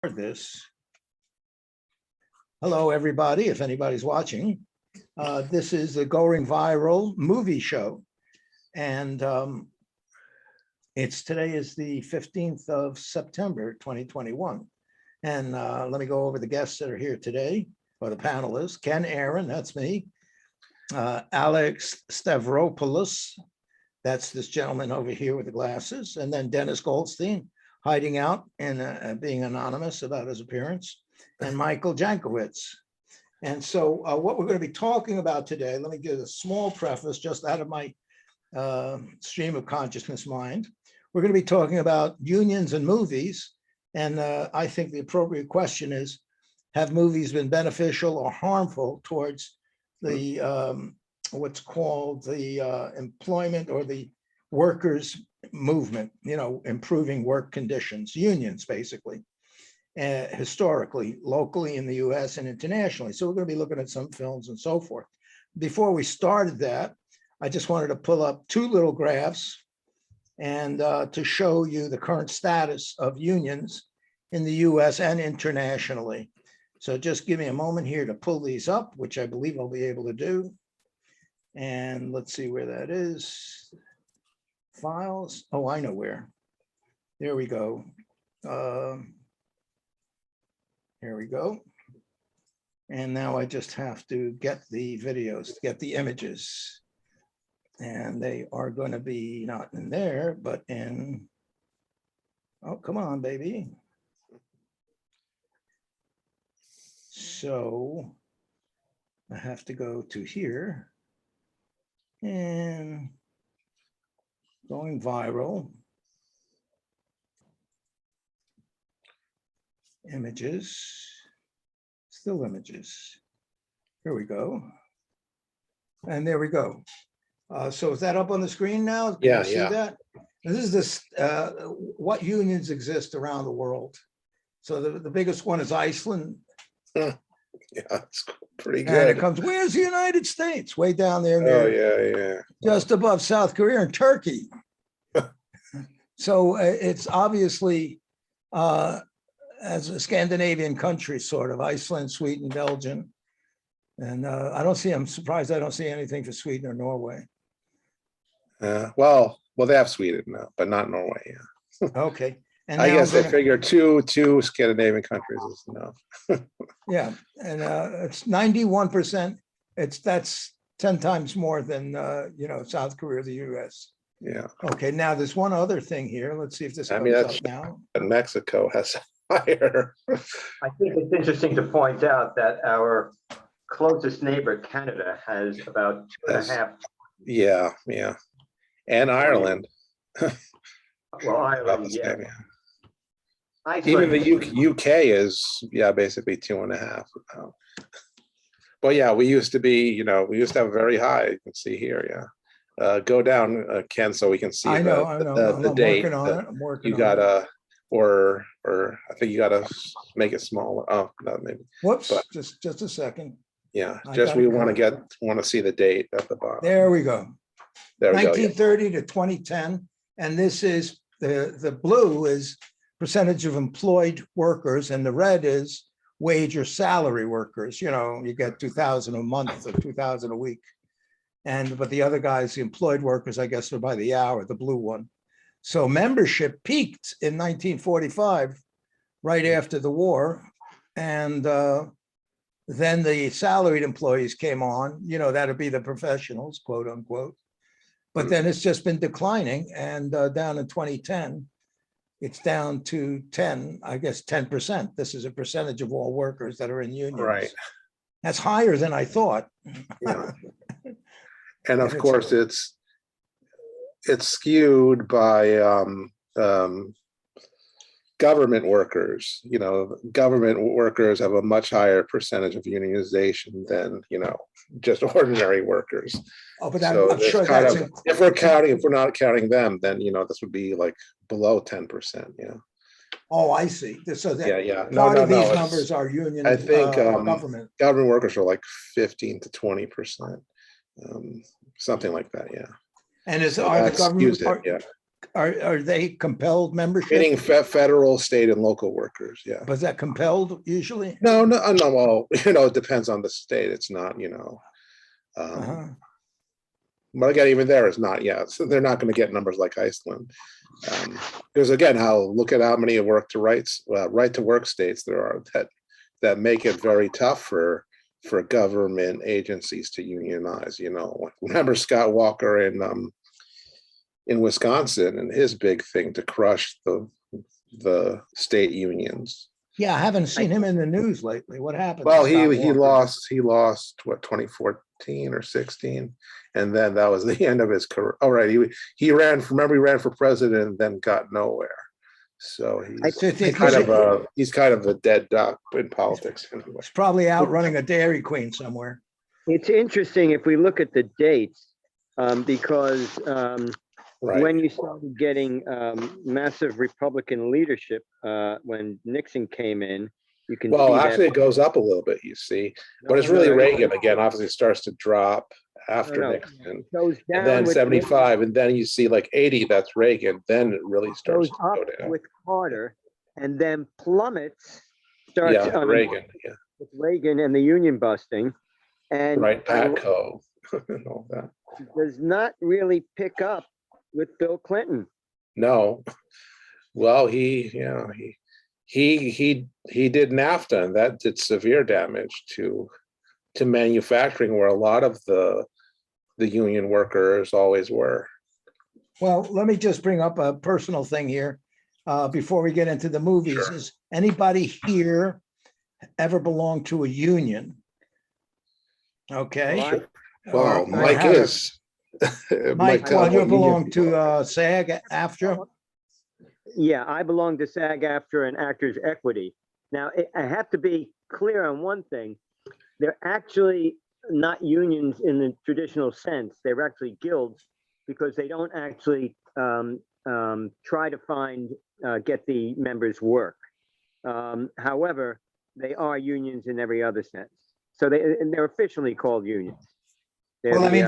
This. Hello, everybody, if anybody's watching. This is the Going Viral movie show. And today is the 15th of September, 2021. And let me go over the guests that are here today, or the panelists. Ken Aaron, that's me. Alex Stavropoulos, that's this gentleman over here with the glasses. And then Dennis Goldstein, hiding out and being anonymous about his appearance, and Michael Jankowitz. And so what we're going to be talking about today, let me give a small preface just out of my stream of consciousness mind. We're going to be talking about unions and movies. And I think the appropriate question is, have movies been beneficial or harmful towards the what's called the employment or the workers' movement, improving work conditions, unions, basically, historically, locally in the US and internationally. So we're going to be looking at some films and so forth. Before we started that, I just wanted to pull up two little graphs and to show you the current status of unions in the US and internationally. So just give me a moment here to pull these up, which I believe I'll be able to do. And let's see where that is. Files. Oh, I know where. There we go. Here we go. And now I just have to get the videos, get the images. And they are going to be not in there, but in, oh, come on, baby. So I have to go to here and Going Viral, images, still images. Here we go. And there we go. So is that up on the screen now? Can you see that? And this is what unions exist around the world. So the biggest one is Iceland. Yeah, it's pretty good. And it comes, where's the United States? Way down there. Yeah. Just above South Korea and Turkey. So it's obviously as a Scandinavian country, sort of, Iceland, Sweden, Belgium. And I'm surprised I don't see anything for Sweden or Norway. Well, they have Sweden now, but not Norway. Yeah. Okay. And I guess they figure two Scandinavian countries is enough. Yeah, and it's 91%. That's 10 times more than South Korea or the US. Yeah. Okay, now there's one other thing here. Let's see if this comes up now. Mexico has higher. I think it's interesting to point out that our closest neighbor, Canada, has about 2.5. Yeah. And Ireland. Well, Ireland, yeah. Even the UK is basically 2.5. But yeah, we used to be, we used to have very high. You can see here, go down, Ken, so we can see I know. the date. I'm working you gotta, or I think you gotta make it smaller. Oh, no, maybe. Whoops! But, just a second. Yeah, we want to see the date at the bottom. There we go. There we 1930 to 2010, and this is the blue is percentage of employed workers, and the red is wage or salary workers. You get 2,000 a month or 2,000 a week. But the other guys, the employed workers, I guess, are by the hour, the blue one. So membership peaked in 1945, right after the war. And then the salaried employees came on, that'd be the professionals, quote unquote. But then it's just been declining, and down in 2010, it's down to 10%. This is a percentage of all workers that are in unions. Right. That's higher than I thought. Yeah. And of course, it's skewed by government workers. Government workers have a much higher percentage of unionization than just ordinary workers. Oh, but so I'm sure that's if we're not counting them, then this would be like below 10%. Yeah. Oh, I see. So that part of these numbers are union. I think government workers are like 15 to 20%, something like that. Yeah. And are the government Are they compelled membership? Meaning federal, state, and local workers, yeah. Was that compelled usually? No, well, it depends on the state. It's not, Uh-huh. but again, even there, it's not, so they're not going to get numbers like Iceland. Because again, look at how many right to work states there are that make it very tough for government agencies to unionize. Remember Scott Walker in Wisconsin and his big thing to crush the state unions. Yeah, I haven't seen him in the news lately. What happened? Well, to he Scott Walker? lost what, 2014 or 16, and then that was the end of his career. All right, he ran for president and then got nowhere. So he's kind of a dead duck in politics anyway. He's probably out running a Dairy Queen somewhere. It's interesting if we look at the dates, because Right. when you started getting massive Republican leadership, when Nixon came in, you can Well, see actually, that it goes up a little bit, you see, but it's really Reagan again. Obviously, it starts to drop after Nixon, goes down and then with 75, and then you see like 80. That's Reagan. Then it really starts goes to up go down. with Carter, and then plummets. Starts Yeah, Reagan. Yeah, with Reagan and the union busting, and right. Patco and all that. does not really pick up with Bill Clinton. No, well, he did NAFTA, and that did severe damage to manufacturing, where a lot of the union workers always were. Well, let me just bring up a personal thing here before we get into the movies. Sure. Is anybody here ever belonged to a union? Okay. Well, Or Mike had a- is. Mike, well, you belong to SAG-AFTRA? Yeah, I belong to SAG-AFTRA and Actors Equity. Now, I have to be clear on one thing. They're actually not unions in the traditional sense. They're actually guilds, because they don't actually try to get the members work. However, they are unions in every other sense. So they're officially called unions. Well, I mean,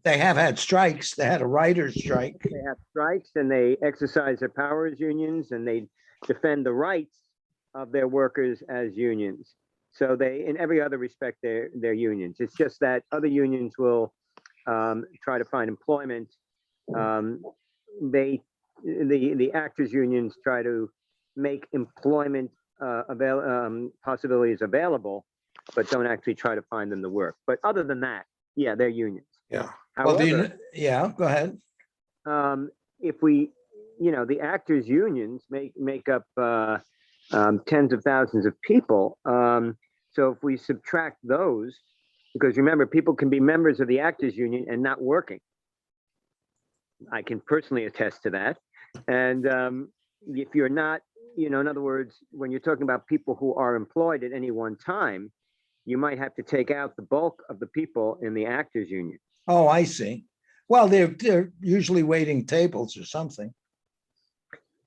they have had strikes. They had a writer's strike. They have strikes, and they exercise their power as unions, and they defend the rights of their workers as unions. So they, in every other respect, they're unions. It's just that other unions will try to find employment. The actors unions try to make employment possibilities available, but don't actually try to find them the work. But other than that, yeah, they're unions. Yeah. Well, However, go ahead. if we, the actors unions make up tens of thousands of people. So if we subtract those, because remember, people can be members of the actors union and not working. I can personally attest to that. And if you're not, in other words, when you're talking about people who are employed at any one time, you might have to take out the bulk of the people in the actors union. Oh, I see. Well, they're usually waiting tables or something.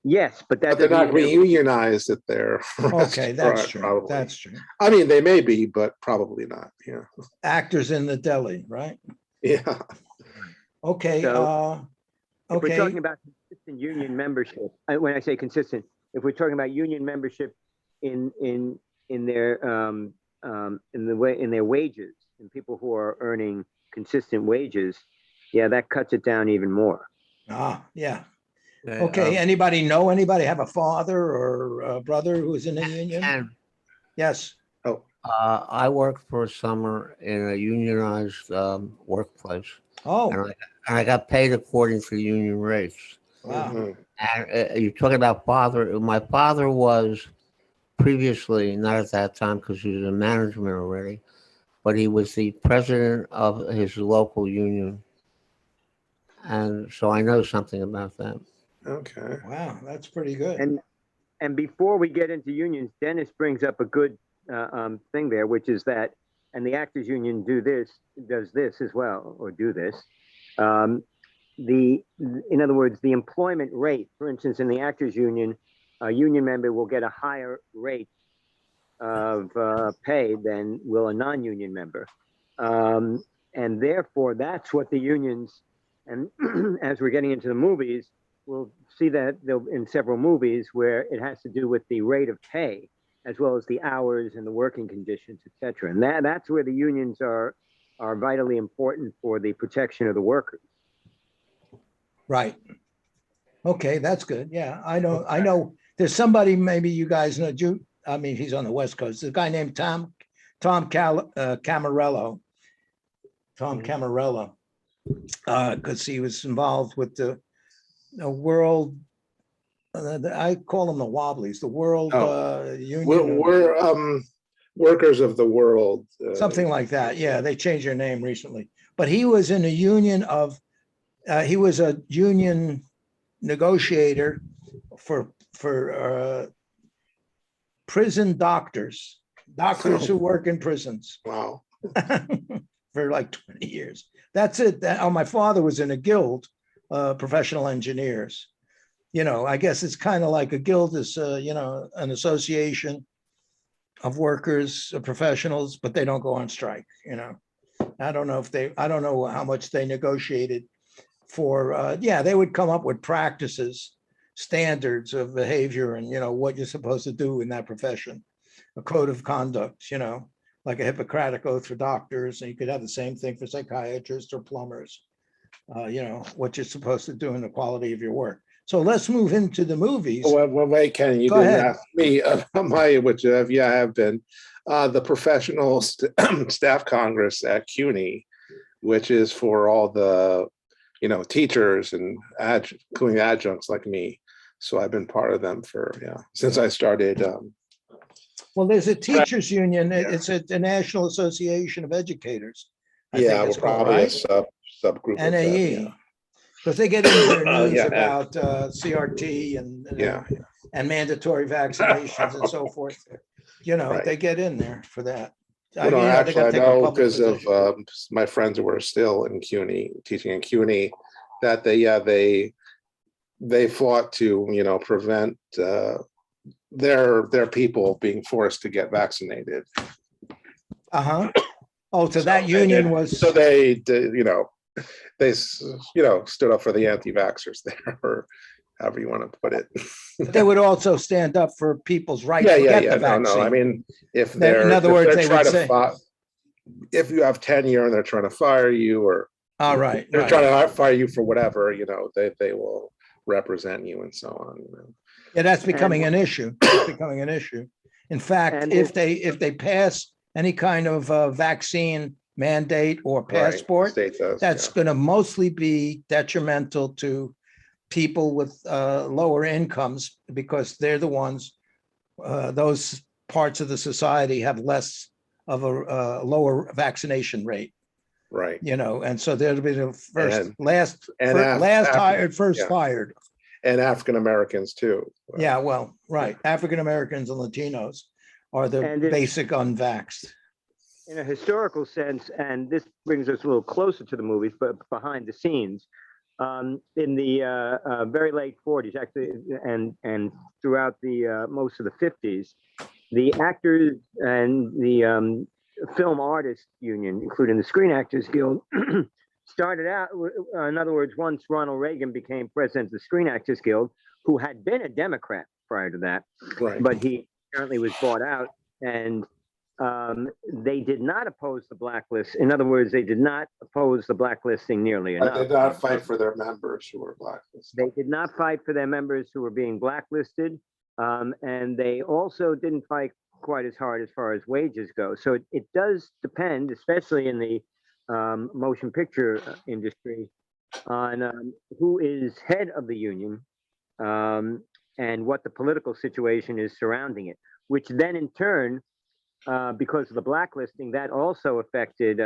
Yes, but But they're not reunionized at their Okay, that's restaurant, true. probably. That's true. I mean, they may be, but probably not. Yeah. Actors in the deli, right? Yeah. Okay. So, If we're Okay. talking about consistent union membership, when I say consistent, if we're talking about union membership in their wages, and people who are earning consistent wages, yeah, that cuts it down even more. Yeah. Okay. Anybody know anybody have a father or a brother who's in a union? And Yes. I worked for a summer in a unionized workplace, Oh, and I got paid according to union rates. wow. Mhm. And you're talking about father. My father was previously, not at that time because he was in management already, but he was the president of his local union. And so I know something about that. Okay. Wow. That's pretty good. And before we get into unions, Dennis brings up a good thing there, which is that, and the actors union does this as well, or do this. In other words, the employment rate, for instance, in the actors union, a union member will get a higher rate of pay than will a non-union member. And therefore, that's what the unions, and as we're getting into the movies, we'll see that in several movies where it has to do with the rate of pay, as well as the hours and the working conditions, et cetera. And that's where the unions are vitally important for the protection of the workers. Right. Okay, that's good. Yeah, I know there's somebody, maybe you guys know, I mean, he's on the West Coast. There's a guy named Tom Camarello. Tom Camarello, because he was involved with the world, I call them the Wobblies, the World Union. We're workers of the world. Something like that. Yeah, they changed their name recently. But he was in a union of, he was a union negotiator for prison doctors who work in prisons. Wow. For like 20 years. That's it. My father was in a guild, professional engineers. You know, I guess it's kind of like a guild is, you know, an association of workers, professionals, but they don't go on strike, you know. I don't know how much they negotiated for, yeah, they would come up with practices, standards of behavior and, you know, what you're supposed to do in that profession, a code of conduct, you know, like a Hippocratic oath for doctors, and you could have the same thing for psychiatrists or plumbers, you know, what you're supposed to do in the quality of your work. So let's move into the movies. Well, wait, Ken, you Go didn't ahead. ask me my, which I have been, the professional staff congress at CUNY, which is for all the, you know, teachers and including adjuncts like me. So I've been part of them for, since I started. Well, there's a teachers union. It's a National Association of Educators. I think We're it's called, probably a right? subgroup of that, NAE. Because they get into their news yeah, about CRT and mandatory vaccinations and so forth. You know, Right. they get in there for that. Well, no, mean, you know, they actually, gotta I take a know public because of position. my friends who were still in CUNY, teaching in CUNY, that they fought to, you know, prevent their people being forced to get vaccinated. Uh-huh. Oh, so So that union was, So they did, you know, they stood up for the anti-vaxxers there, or however you want to put it. they would also stand up for people's right to get the vaccine. No. I mean, if In they're other words, they would say, if you have tenure and they're trying to fire you, or all right, they're trying to fire you for whatever, you know, they will represent you and so on. You know. Yeah, that's becoming an issue. It's becoming an issue. In fact, And if they pass any kind of vaccine mandate or passport, State does, that's going to mostly be detrimental to people with lower incomes, because they're the ones, those parts of the society have less of a lower vaccination rate, right. you know, and so they'll be the first, And last hired, first yeah. fired. And African Americans too. Yeah, well, right. African Americans and Latinos are the And it- basic unvaxxed. In a historical sense, and this brings us a little closer to the movies, but behind the scenes, in the very late 40s, actually, and throughout the most of the 50s, the actors and the film artists union, including the Screen Actors Guild, started out, in other words, once Ronald Reagan became president of the Screen Actors Guild, who had been a Democrat prior to that, Right. but he apparently was bought out, and they did not oppose the blacklist. In other words, they did not oppose the blacklisting nearly But enough. they did not fight for their members who were blacklisted. They did not fight for their members who were being blacklisted, and they also didn't fight quite as hard as far as wages go. So it does depend, especially in the motion picture industry, on who is head of the union and what the political situation is surrounding it, which then in turn, because of the blacklisting, that also affected,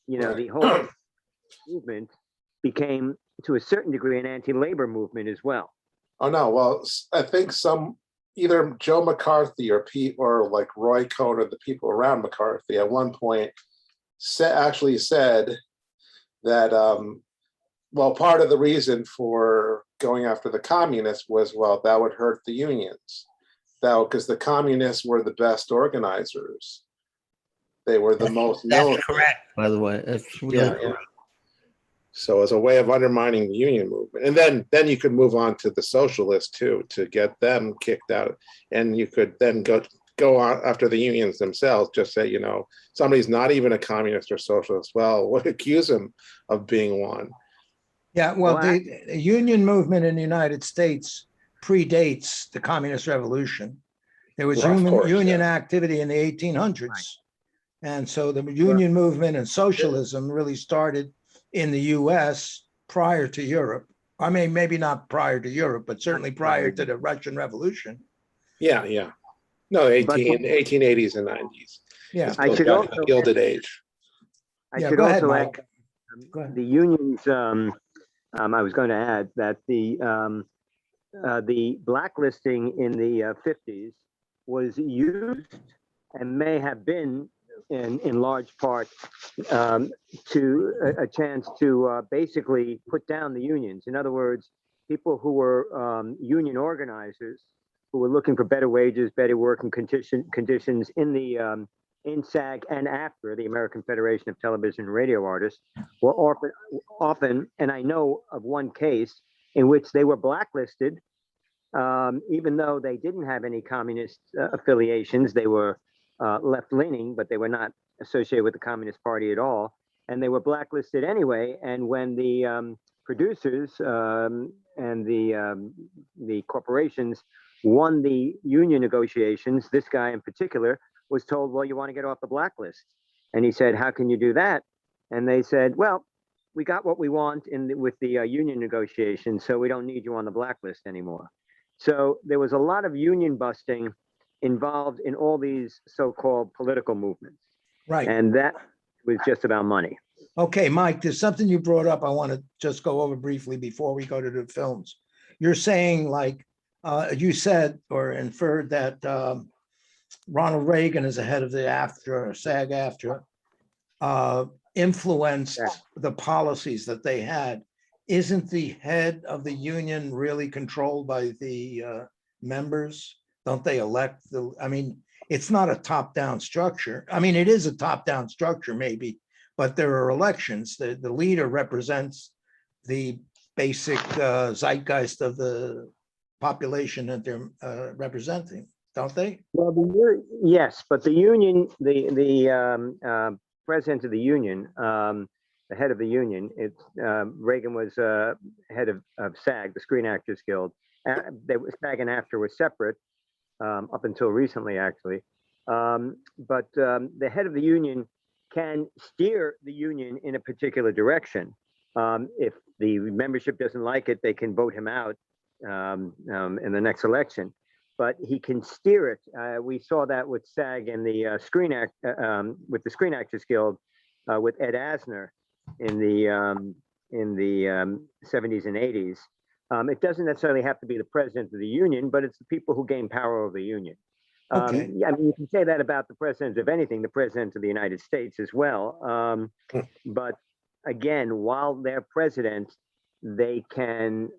you know, the whole movement became, to a certain degree, an anti-labor movement as well. Oh, no. Well, I think either Joe McCarthy or like Roy Cohn or the people around McCarthy at one point actually said that, well, part of the reason for going after the communists was, well, that would hurt the unions. Because the communists were the best organizers. They were the most That's militant. correct, by the way. It's really correct. So as a way of undermining the union movement, and then you could move on to the socialists too, to get them kicked out, and you could then go on after the unions themselves. Just say, somebody's not even a communist or socialist. Well, what accuse him of being one? Yeah, well, Well, the union movement in the United States predates the communist revolution. There was Well, of course, union yeah. activity in the 1800s. And so the union movement and socialism really started in the US prior to Europe. I mean, maybe not prior to Europe, but certainly prior to the Russian Revolution. Yeah. No, But- 1880s and 90s. Yeah. I should also the Gilded Age. I Yeah, should go ahead, also add Mike. Go ahead. the unions. I was going to add that the blacklisting in the 50s was used and may have been in large part to a chance to basically put down the unions. In other words, people who were union organizers who were looking for better wages, better working conditions in SAG and after the American Federation of Television and Radio Artists were often, and I know of one case in which they were blacklisted, even though they didn't have any communist affiliations. They were left-leaning, but they were not associated with the Communist Party at all, and they were blacklisted anyway. And when the producers and the corporations won the union negotiations, this guy in particular was told, well, you want to get off the blacklist. And he said, how can you do that? And they said, well, we got what we want with the union negotiations, so we don't need you on the blacklist anymore. So there was a lot of union busting involved in all these so-called political movements. Right. And that was just about money. Okay, Mike, there's something you brought up I want to just go over briefly before we go to the films. You're saying, like, you said or inferred that Ronald Reagan, as the head of the AFTRA or SAG-AFTRA, influenced the policies that they had. Isn't the head of the union really controlled by the members? Don't they elect I mean, it's not a top-down structure. I mean, it is a top-down structure maybe, but there are elections. The leader represents the basic zeitgeist of the population that they're representing, don't they? Well, yes, but the union, the president of the union, the head of the union, Reagan was head of SAG, the Screen Actors Guild. SAG and AFTRA were separate up until recently, actually. But the head of the union can steer the union in a particular direction. If the membership doesn't like it, they can vote him out in the next election. But he can steer it. We saw that with SAG and the with the Screen Actors Guild with Ed Asner in the 70s and 80s. It doesn't necessarily have to be the president of the union, but it's the people who gain power over the union. Okay. Yeah, I mean, you can say that about the president of anything, the president of the United States as well. But again, while they're president, they can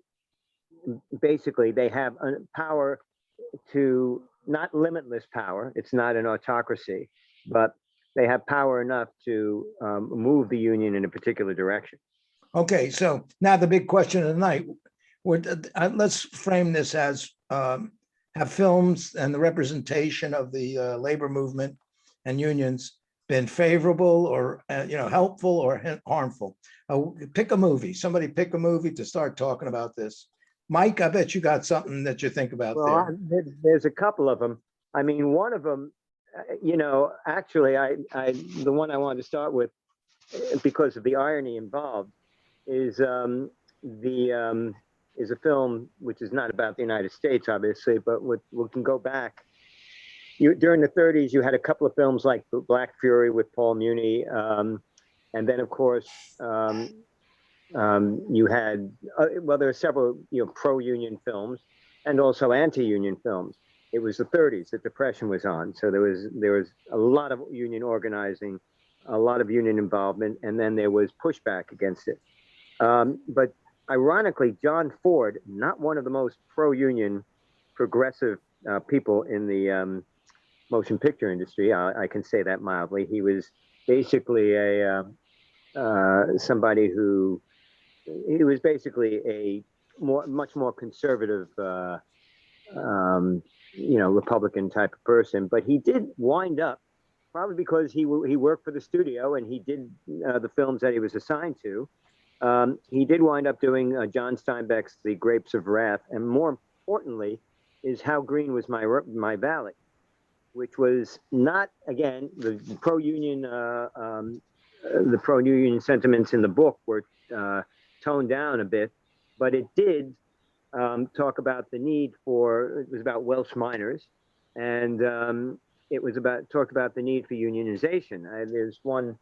basically, they have power to, not limitless power, it's not an autocracy, but they have power enough to move the union in a particular direction. Okay, so now the big question of the night, let's frame this as have films and the representation of the labor movement and unions been favorable or helpful or harmful? Pick a movie. Somebody pick a movie to start talking about this. Mike, I bet you got something that you think about there. There's a couple of them. I mean, one of them, actually, the one I wanted to start with, because of the irony involved, is a film which is not about the United States, obviously, but we can go back. During the 30s, you had a couple of films like Black Fury with Paul Muni, and then, of course, you had, there were several, pro-union films and also anti-union films. It was the 30s, the Depression was on. So there was a lot of union organizing, a lot of union involvement, and then there was pushback against it. But ironically, John Ford, not one of the most pro-union progressive people in the motion picture industry, I can say that mildly. He was basically somebody who he was basically a much more conservative, Republican type of person. But he did wind up, probably because he worked for the studio and he did the films that he was assigned to. He did wind up doing John Steinbeck's The Grapes of Wrath, and more importantly, is How Green Was My Valley, which was not, again, the pro-union sentiments in the book were toned down a bit, but it did talk about the need for, it was about Welsh miners, and it was talked about the need for unionization. There's one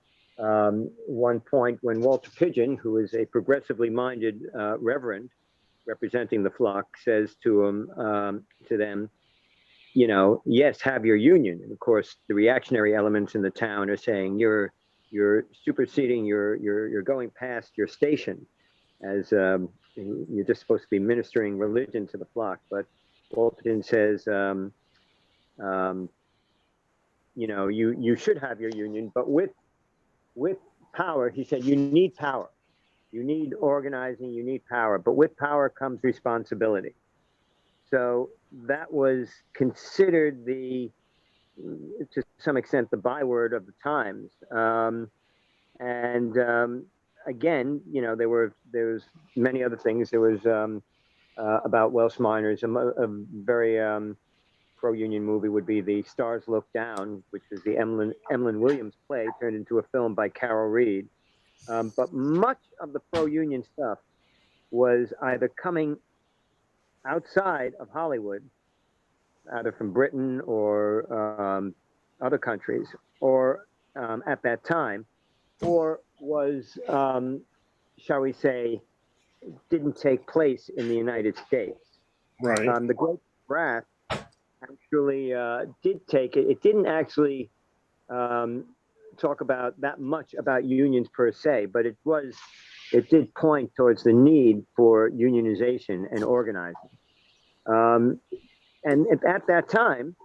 point when Walter Pidgeon, who is a progressively minded reverend representing the flock, says to them, yes, have your union. And of course, the reactionary elements in the town are saying you're superseding, you're going past your station, as you're just supposed to be ministering religion to the flock. But Walton says, you should have your union, but with power. He said, you need power, you need organizing, you need power, but with power comes responsibility. So that was considered to some extent, the byword of the times. Again, there was many other things. There was about Welsh miners. A very pro-union movie would be The Stars Look Down, which was the Emlyn Williams play turned into a film by Carol Reed. But much of the pro-union stuff was either coming outside of Hollywood, either from Britain or other countries, or at that time, or was, shall we say, didn't take place in the United States. Right. The Great Wrath actually did take it. It didn't actually talk about that much about unions per se, but it did point towards the need for unionization and organizing. And at that time,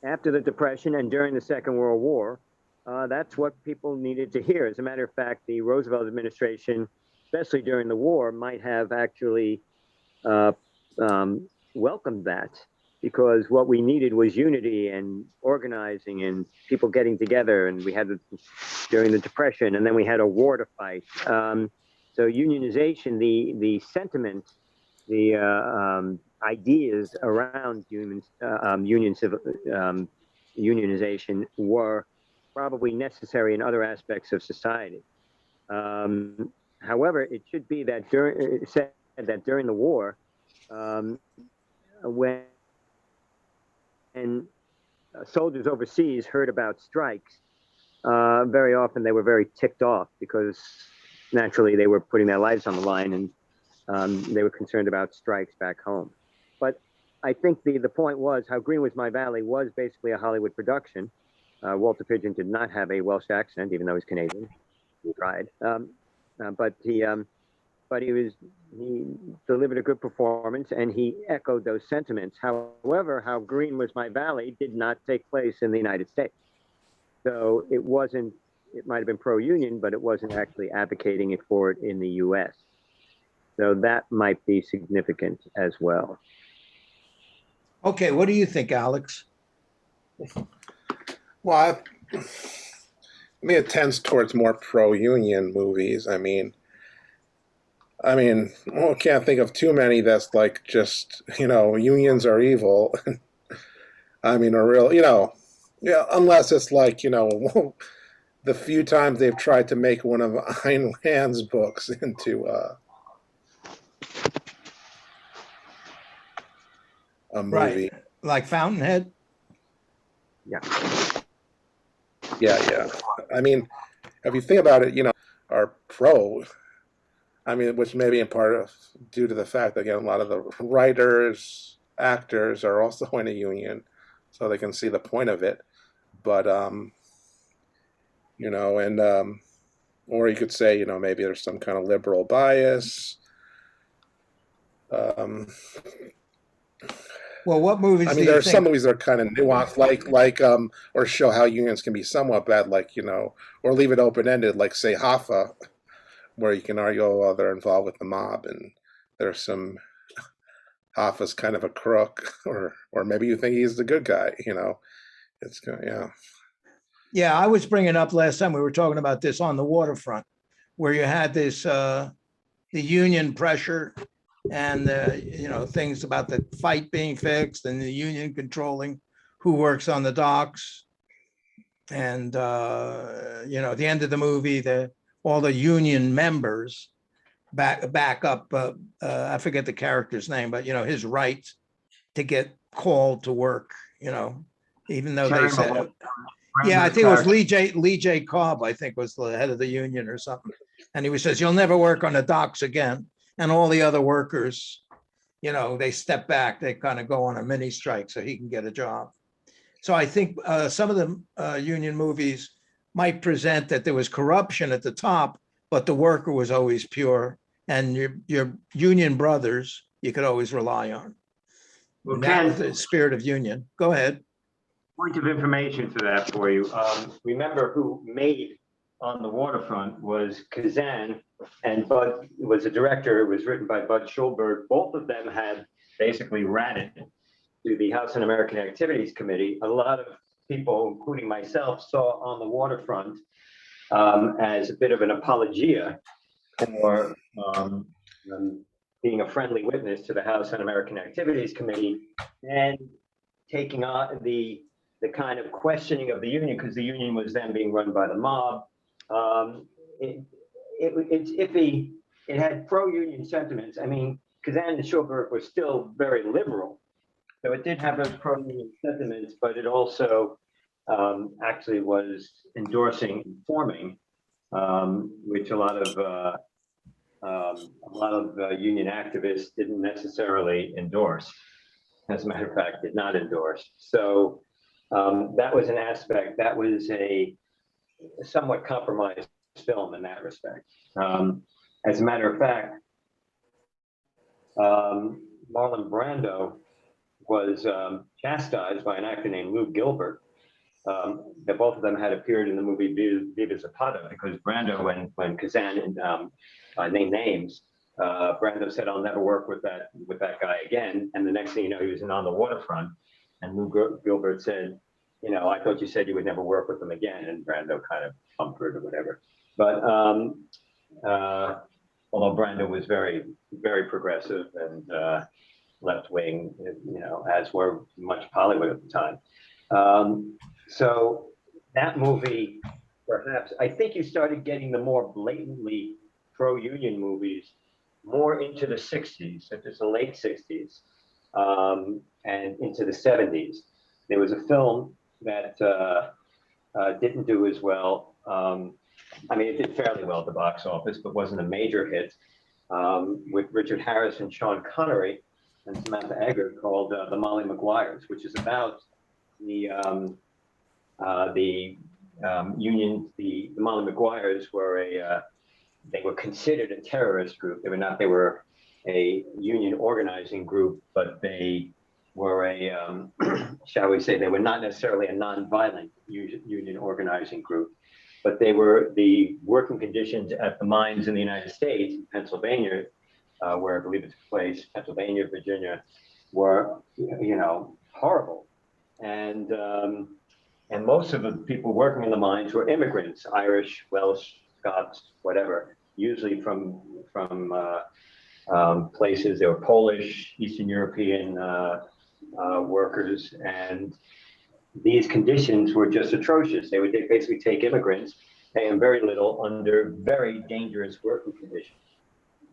after the Depression and during the Second World War, that's what people needed to hear. As a matter of fact, the Roosevelt administration, especially during the war, might have actually welcomed that, because what we needed was unity and organizing and people getting together. And we had during the Depression, and then we had a war to fight. So unionization, the sentiment, the ideas around unionization were probably necessary in other aspects of society. However, it should be that during the war, when soldiers overseas heard about strikes, very often they were very ticked off, because naturally they were putting their lives on the line, and they were concerned about strikes back home. But I think the point was, How Green Was My Valley was basically a Hollywood production. Walter Pidgeon did not have a Welsh accent, even though he's Canadian. He tried, but he delivered a good performance, and he echoed those sentiments. However, How Green Was My Valley did not take place in the United States. So it might have been pro-union, but it wasn't actually advocating for it in the US. So that might be significant as well. Okay, what do you think, Alex? Well, I mean, it tends towards more pro-union movies. I mean, well, can't think of too many that's like just, unions are evil. I mean, or real, unless it's like, the few times they've tried to make one of Ayn Rand's books into a movie. Right, like Fountainhead? Yeah. Yeah. I mean, if you think about it, are pro. I mean, which may be in part of due to the fact that, again, a lot of the writers, actors are also in a union, so they can see the point of it. But, or you could say, maybe there's some kind of liberal bias. Well, what movies I do mean, you there are think? some movies that are kind of nuanced, like or show how unions can be somewhat bad, like, or leave it open-ended, like, say, Hoffa, where you can argue, oh, well, they're involved with the mob and there's some Hoffa's kind of a crook, or maybe you think he's the good guy, it's yeah. Yeah, I was bringing up last time, we were talking about this on the waterfront, where you had this, the union pressure and, things about the fight being fixed and the union controlling who works on the docks. And, at the end of the movie, all the union members back up, I forget the character's name, but, his right to get called to work, even though they Terry said, Malone, yeah, I think it was character. Lee J. Cobb, I think was the head of the union or something. And he says, you'll never work on the docks again. And all the other workers, they step back, they kind of go on a mini strike so he can get a job. So I think some of the union movies might present that there was corruption at the top, but the worker was always pure. And your union brothers, you could always rely on. Well, And that was Ken, the spirit of union. Go ahead. point of information for that for you. Remember who made On the Waterfront was Kazan, and Bud was a director. It was written by Bud Schulberg. Both of them had basically ratted to the House Un-American Activities Committee. A lot of people, including myself, saw On the Waterfront as a bit of an apologia for being a friendly witness to the House Un-American Activities Committee and taking on the kind of questioning of the union, because the union was then being run by the mob. It's iffy. It had pro-union sentiments. I mean, Kazan and Schulberg were still very liberal, so it did have those pro-union sentiments, but it also actually was endorsing and forming, which a lot of union activists didn't necessarily endorse. As a matter of fact, did not endorse. So that was an aspect. That was a somewhat compromised film in that respect. As a matter of fact, Marlon Brando was chastised by an actor named Lou Gilbert. That both of them had appeared in the movie Viva Zapata, because Brando, when Kazan named names, Brando said, "I'll never work with that guy again." And the next thing you know, he was in On the Waterfront, and Lou Gilbert said, "I thought you said you would never work with them again." And Brando kind of comforted or whatever. But although Brando was very, very progressive and left wing, as were much of Hollywood at the time. So that movie, perhaps, I think you started getting the more blatantly pro-union movies more into the 60s, such as the late 60s, and into the 70s. There was a film that didn't do as well. I mean, it did fairly well at the box office, but wasn't a major hit, with Richard Harris and Sean Connery and Samantha Eggar, called The Molly Maguires, which is about the union. The Molly Maguires were they were considered a terrorist group. They were not. They were a union organizing group, but they were a, shall we say, they were not necessarily a non-violent union organizing group, but they were the working conditions at the mines in the United States, Pennsylvania, where I believe it took place, Pennsylvania, Virginia, were, horrible. And most of the people working in the mines were immigrants, Irish, Welsh, Scots, whatever, usually from places. They were Polish, Eastern European workers, and these conditions were just atrocious. They would basically take immigrants, pay them very little under very dangerous working conditions.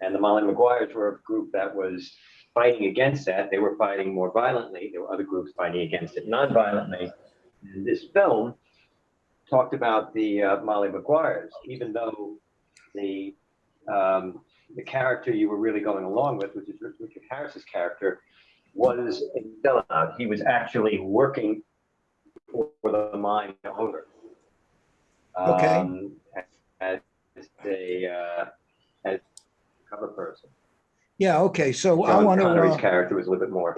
And the Molly Maguires were a group that was fighting against that. They were fighting more violently. There were other groups fighting against it non-violently. And this film talked about the Molly Maguires, even though the character you were really going along with, which is Richard Harris's character, was a sellout. He was actually working for the mine owner. Okay. As a cover person. Yeah, okay, so I Sean want Connery's to, character was a little bit more.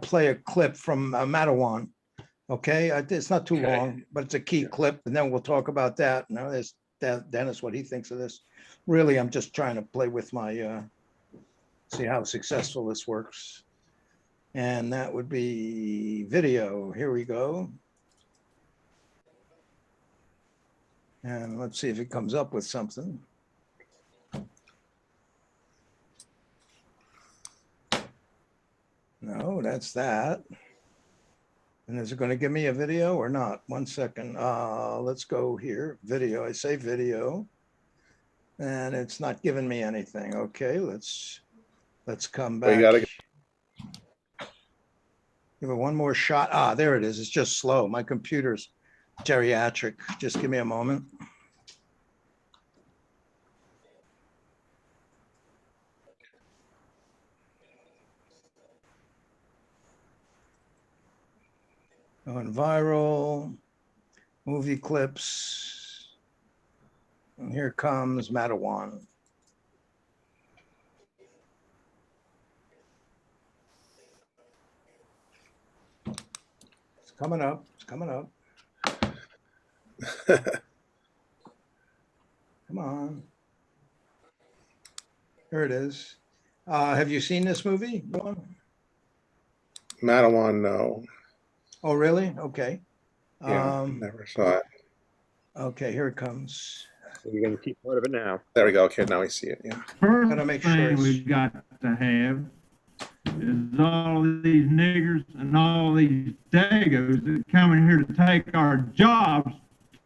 play a clip from Matawan. Okay, it's not too long, but it's a key clip, and then we'll talk about that. Now, there's Dennis what he thinks of this. Really, I'm just trying to play with my, see how successful this works. And that would be video. Here we go. And let's see if it comes up with something. No, that's that. And is it going to give me a video or not? 1 second. Let's go here. Video. I say video. And it's not giving me anything. Okay, let's come Well, back. you gotta Give it one more shot. Ah, there it is. It's just slow. My computer's geriatric. Just give me a moment. Going viral, movie clips. And here comes Matawan. It's coming up. It's coming up. Come on. Here it is. Have you seen this movie? Matawan, no. Oh, really? Okay. Yeah, never saw it. Okay, here it comes. So you're going to see part of it now. There we go. Okay, now we see it. Yeah. First Gotta make sure thing it's- we've got to have is all these niggers and all these dagos that come in here to take our jobs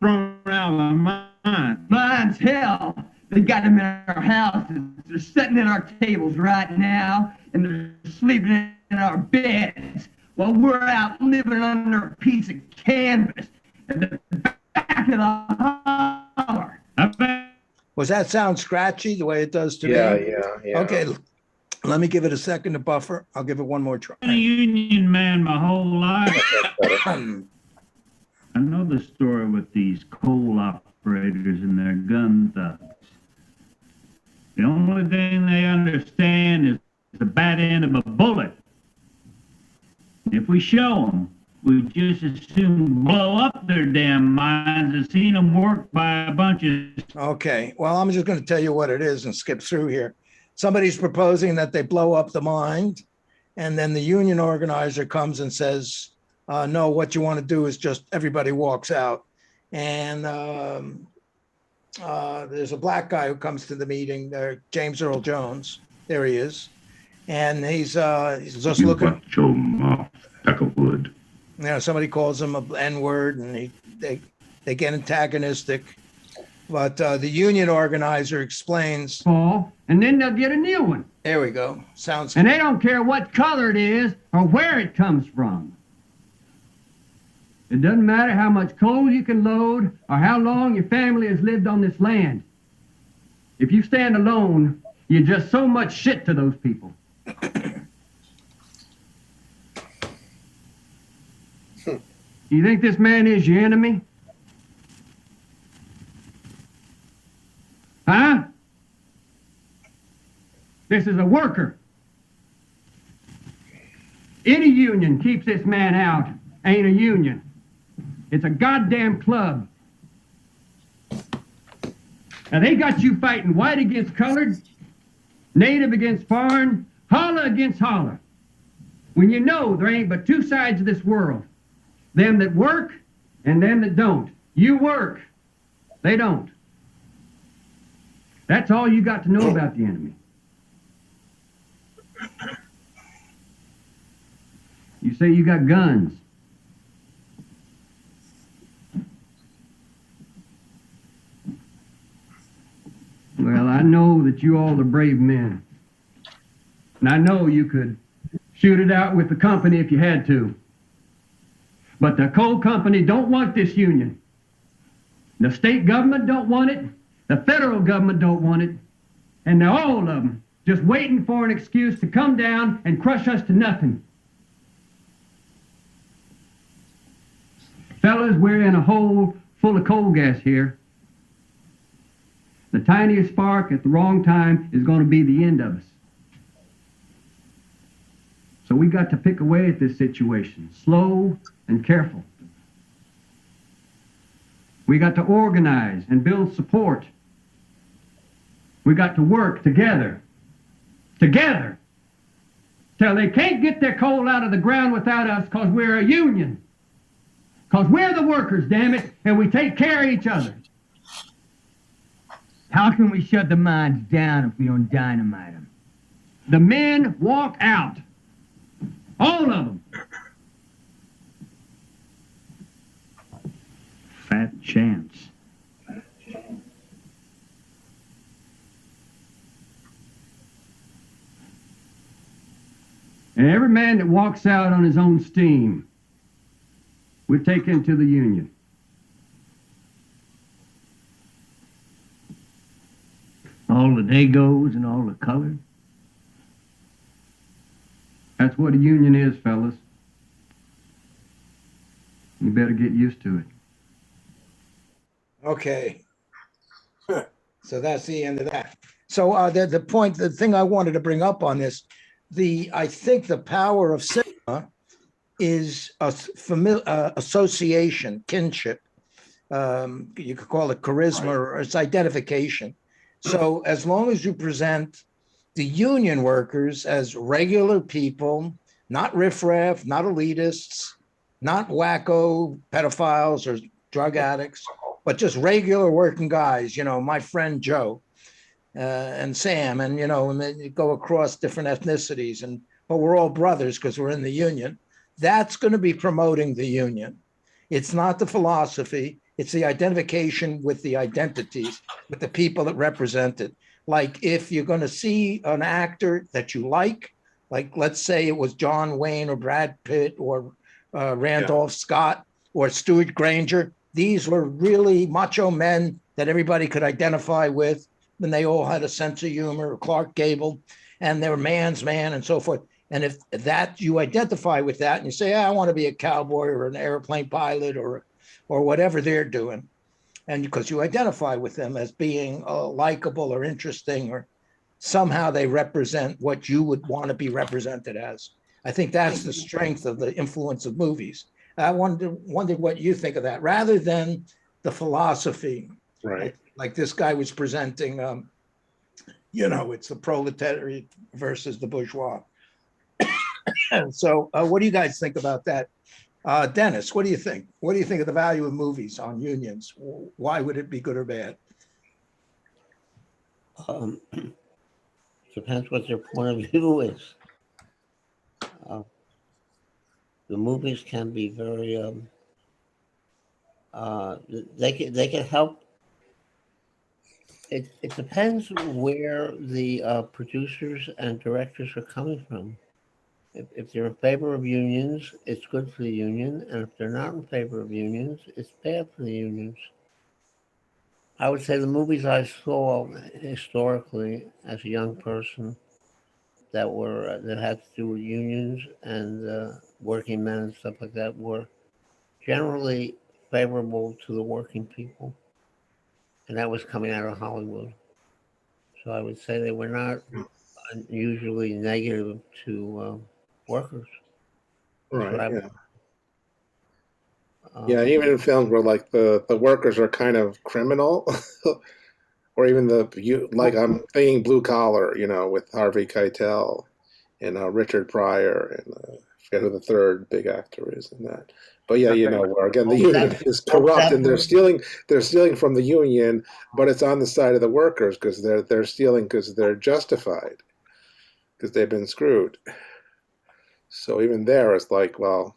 thrown out of the mine. Mine's hell. They got them in our houses. They're sitting in our tables right now, and they're sleeping in our beds while we're out living under a piece of canvas at the back of the holler. I bet Was that sound scratchy the way it does to Yeah, me? yeah. Okay, let me give it a second to buffer. I'll give it one more try. I've been a union man my whole life. Hmm. I know the story with these coal operators and their gun thugs. The only thing they understand is the bad end of a bullet. If we show them, we just as soon blow up their damn minds as seen them work by a bunch of... Okay, well, I'm just going to tell you what it is and skip through here. Somebody's proposing that they blow up the mine, and then the union organizer comes and says, no, what you want to do is just everybody walks out. And there's a black guy who comes to the meeting, James Earl Jones. There he is. And he's just looking. your mouth, stack of wood. You know, somebody calls him a N-word, and they get antagonistic. But the union organizer explains. Fall, and then they'll get a new one. There we go. Sounds. And they don't care what color it is or where it comes from. It doesn't matter how much coal you can load or how long your family has lived on this land. If you stand alone, you're just so much shit to those people. You think this man is your enemy? Huh? This is a worker. Any union keeps this man out ain't a union. It's a goddamn club. Now they got you fighting white against colored, native against foreign, holler against holler. When you know there ain't but two sides of this world. Them that work and them that don't. You work. They don't. That's all you got to know about the enemy. You say you got guns. Well, I know that you all are brave men. And I know you could shoot it out with the company if you had to. But the coal company don't want this union. The state government don't want it. The federal government don't want it. And they're all of them just waiting for an excuse to come down and crush us to nothing. Fellas, we're in a hole full of coal gas here. The tiniest spark at the wrong time is going to be the end of us. So we got to pick away at this situation, slow and careful. We got to organize and build support. We got to work together. Together. Till they can't get their coal out of the ground without us because we're a union. Because we're the workers, damn it, and we take care of each other. How can we shut the mines down if we don't dynamite them? The men walk out. All of them. Fat chance. And every man that walks out on his own steam, we take him to the union. All the Dagos and all the colored? That's what a union is, fellas. You better get used to it. Okay. So that's the end of that. So the thing I wanted to bring up on this, I think the power of cinema is a association, kinship. You could call it charisma, or it's identification. So as long as you present the union workers as regular people, not riffraff, not elitists, not wacko pedophiles or drug addicts, but just regular working guys, my friend Joe and Sam, and, and then you go across different ethnicities, but we're all brothers because we're in the union. That's going to be promoting the union. It's not the philosophy. It's the identification with the identities, with the people that represent it. Like if you're going to see an actor that you like let's say it was John Wayne or Brad Pitt or Randolph Scott or Stuart Granger, these were really macho men that everybody could identify with, and they all had a sense of humor, or Clark Gable, and they were man's man and so forth. And if that you identify with that and you say, I want to be a cowboy or an airplane pilot or whatever they're doing, and because you identify with them as being likable or interesting, or somehow they represent what you would want to be represented as. I think that's the strength of the influence of movies. I wondered what you think of that, rather than the philosophy. Right. Like this guy was presenting, it's the proletariat versus the bourgeois. So what do you guys think about that? Dennis, what do you think? What do you think of the value of movies on unions? Why would it be good or bad? Depends what their point of view is. The movies can be very, they can help. It depends where the producers and directors are coming from. If they're in favor of unions, it's good for the union. And if they're not in favor of unions, it's bad for the unions. I would say the movies I saw historically as a young person that had to do with unions and working men and stuff like that were generally favorable to the working people. And that was coming out of Hollywood. So I would say they were not unusually negative to workers. Right. Yeah. Even in films where like the workers are kind of criminal, or even I'm thinking Blue Collar, with Harvey Keitel and Richard Pryor, and I forget who the third big actor is in that. But yeah, where again the union is corrupt and they're stealing from the union, but it's on the side of the workers because they're stealing because they're justified, because they've been screwed. So even there, it's like, well,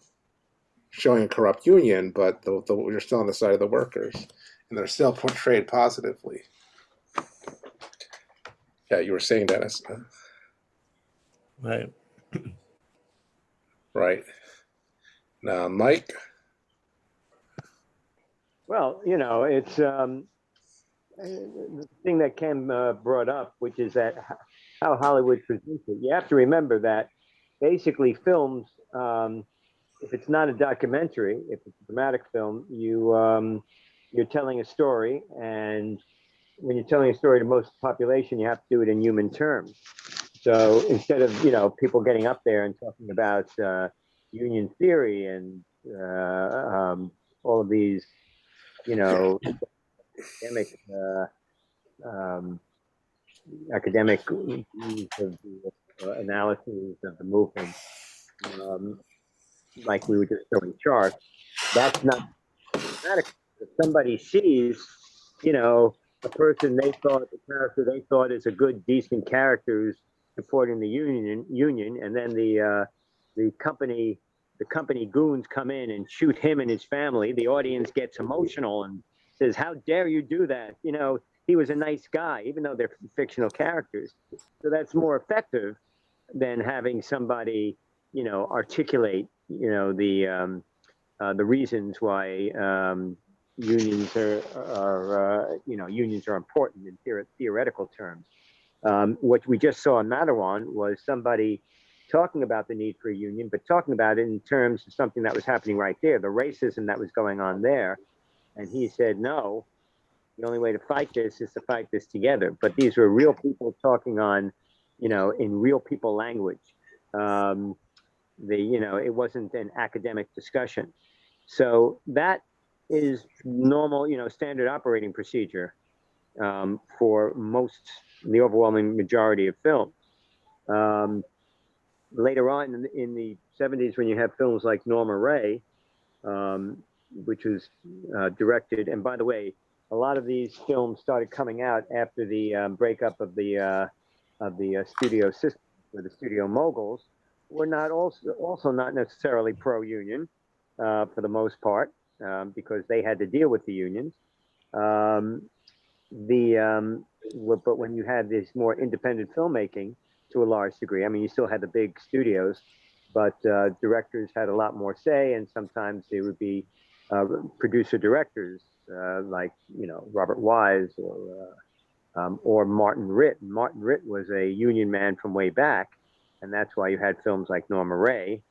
showing a corrupt union, but you're still on the side of the workers, and they're still portrayed positively. Yeah, you were saying, Dennis. Right. Right. Now, Mike? Well, it's the thing that Ken brought up, which is that how Hollywood presents it. You have to remember that basically films, if it's not a documentary, if it's a dramatic film, you're telling a story, and when you're telling a story to most of the population, you have to do it in human terms. So instead of people getting up there and talking about union theory and all of these academic academic views of the analyses of the movement, um, like we were just showing charts. That's not dramatic. If somebody sees, a person the character they thought is a good, decent character who's supporting the union, and then the company goons come in and shoot him and his family, the audience gets emotional and says, "How dare you do that?" He was a nice guy, even though they're fictional characters. So that's more effective than having somebody, articulate, the reasons why unions are important in theoretical terms. What we just saw in Matterhorn was somebody talking about the need for a union, but talking about it in terms of something that was happening right there, the racism that was going on there. And he said, no, the only way to fight this is to fight this together. But these were real people talking on, in real people language. It wasn't an academic discussion. So that is normal, standard operating procedure for the overwhelming majority of films. Later on in the 70s, when you have films like Norma Ray, which was directed, and by the way, a lot of these films started coming out after the breakup of the studio system, where the studio moguls were not also not necessarily pro-union for the most part, because they had to deal with the unions. But when you had this more independent filmmaking to a large degree, I mean, you still had the big studios, but directors had a lot more say, and sometimes they would be producer directors like Robert Wise or Martin Ritt. Martin Ritt was a union man from way back, and that's why you had films like Norma Ray.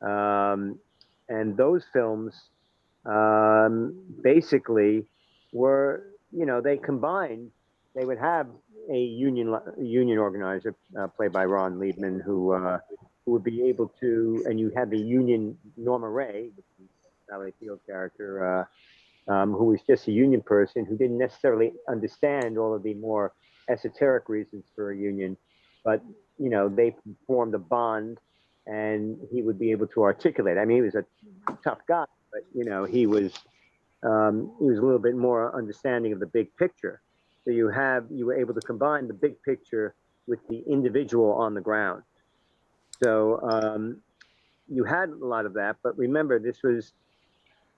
And those films basically were, they combined. They would have a union organizer played by Ron Liebman, who would be able to, and you had the union Norma Ray, the Sally Field character, who was just a union person who didn't necessarily understand all of the more esoteric reasons for a union, but they formed a bond, and he would be able to articulate. I mean, he was a tough guy, but he was a little bit more understanding of the big picture. So you were able to combine the big picture with the individual on the ground. So you had a lot of that, but remember, this was,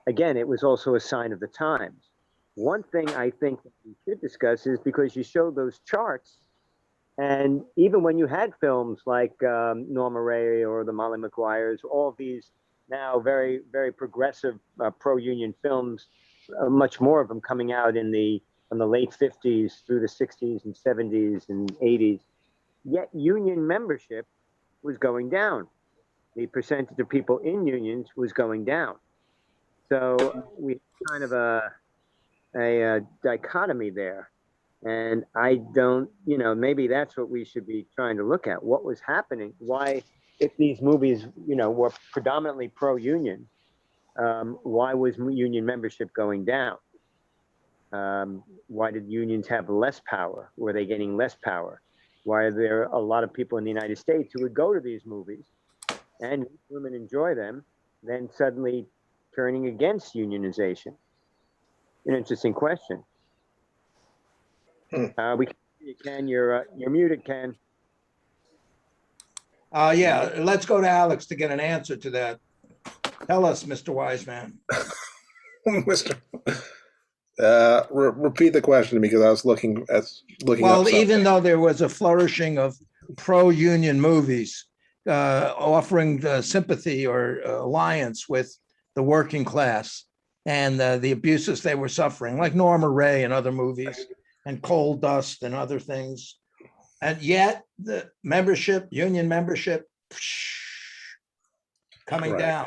again, it was also a sign of the times. One thing I think that we should discuss is, because you showed those charts, and even when you had films like Norma Ray or the Molly Maguires, all these now very, very progressive pro-union films, much more of them coming out from the late 50s through the 60s and 70s and 80s, yet union membership was going down. The percentage of people in unions was going down. So we kind of a dichotomy there. And I don't, maybe that's what we should be trying to look at. What was happening? Why, if these movies, were predominantly pro-union, why was union membership going down? Why did unions have less power? Were they getting less power? Why are there a lot of people in the United States who would go to these movies and women enjoy them, then suddenly turning against unionization? An interesting question. We can see you, Ken. You're muted, Ken. Yeah, let's go to Alex to get an answer to that. Tell us, Mr. Wiseman. Mr. Repeat the question, because I was looking Well, up even though there was a flourishing of pro-union movies offering sympathy or alliance with the working class and the abuses they were suffering, like Norma Ray and other movies, and Coal Dust and other things, and yet the union membership, coming Right. down,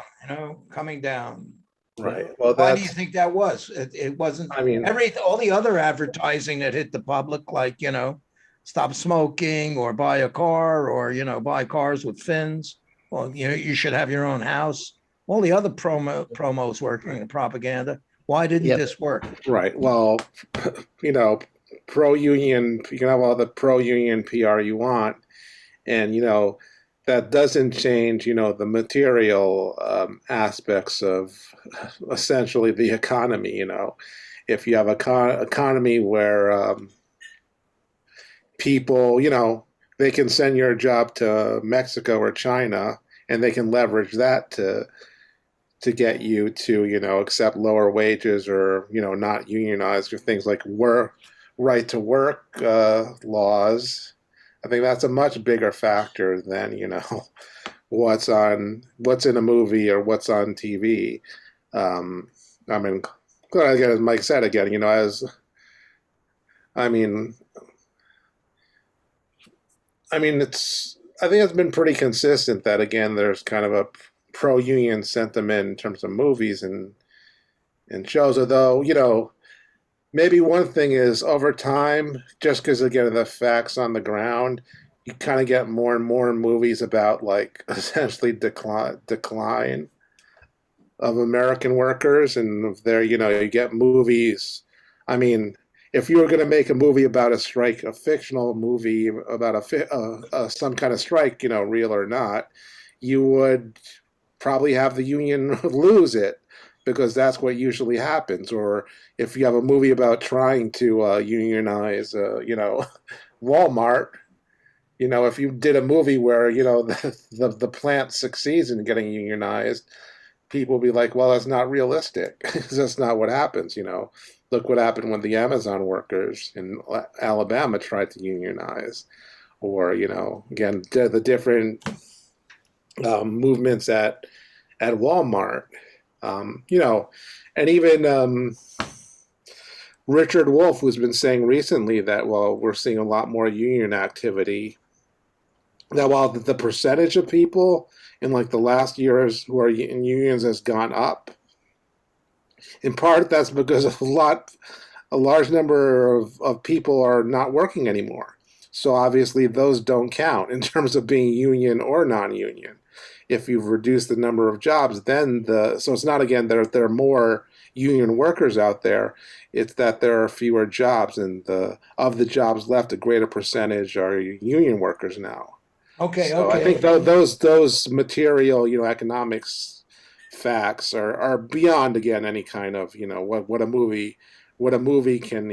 coming down. Right. Well, why do you think that was? It wasn't. I mean, all the other advertising that hit the public, like stop smoking or buy a car or buy cars with fins. Well, you should have your own house. All the other promos working in propaganda Why didn't Yep. this work? Right. Well, you know, pro-union, you can have all the pro-union PR you want, and that doesn't change the material aspects of essentially the economy. If you have a economy where people, they can send your job to Mexico or China, and they can leverage that to get you to accept lower wages, or not unionize, or things like right to work laws. I think that's a much bigger factor than what's in a movie or what's on TV. I mean, again, as Mike said, again, I mean, I think it's been pretty consistent that, again, there's kind of a pro-union sentiment in terms of movies and shows. Although, maybe one thing is, over time, just because, again, of the facts on the ground, you kind of get more and more movies about, like, essentially decline of American workers, and there, you get movies. I mean, if you were going to make a movie about a strike, a fictional movie about some kind of strike, real or not, you would probably have the union lose it, because that's what usually happens. Or if you have a movie about trying to unionize, Walmart, if you did a movie where the plant succeeds in getting unionized, people will be like, well, that's not realistic. That's not what happens. Look what happened when the Amazon workers in Alabama tried to unionize, or again, the different movements at Walmart. And even Richard Wolff, who's been saying recently that, well, we're seeing a lot more union activity, that while the percentage of people in like the last years who are in unions has gone up, in part that's because a large number of people are not working anymore. So obviously those don't count in terms of being union or non-union. If you've reduced the number of jobs, then so it's not, again, there are more union workers out there. It's that there are fewer jobs, and of the jobs left, a greater percentage are union workers now. Okay, So okay. I think those material, economics facts are beyond, again, any kind of what a movie can,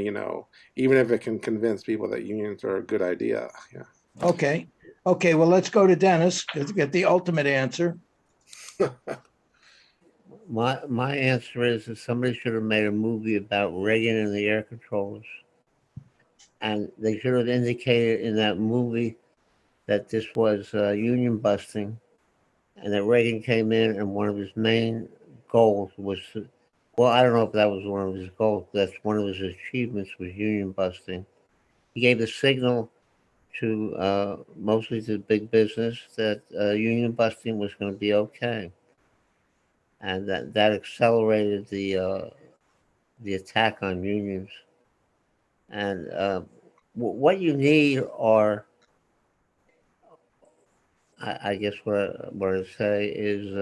even if it can convince people that unions are a good idea. Yeah. Okay. Okay, well, let's go to Dennis to get the ultimate answer. My answer is that somebody should have made a movie about Reagan and the air controllers, and they should have indicated in that movie that this was union busting, and that Reagan came in and one of his main goals was well, I don't know if that was one of his goals, but that's one of his achievements, was union busting. He gave the signal to mostly to big business that union busting was going to be okay, and that accelerated the attack on unions. And what you need are, I guess what I say is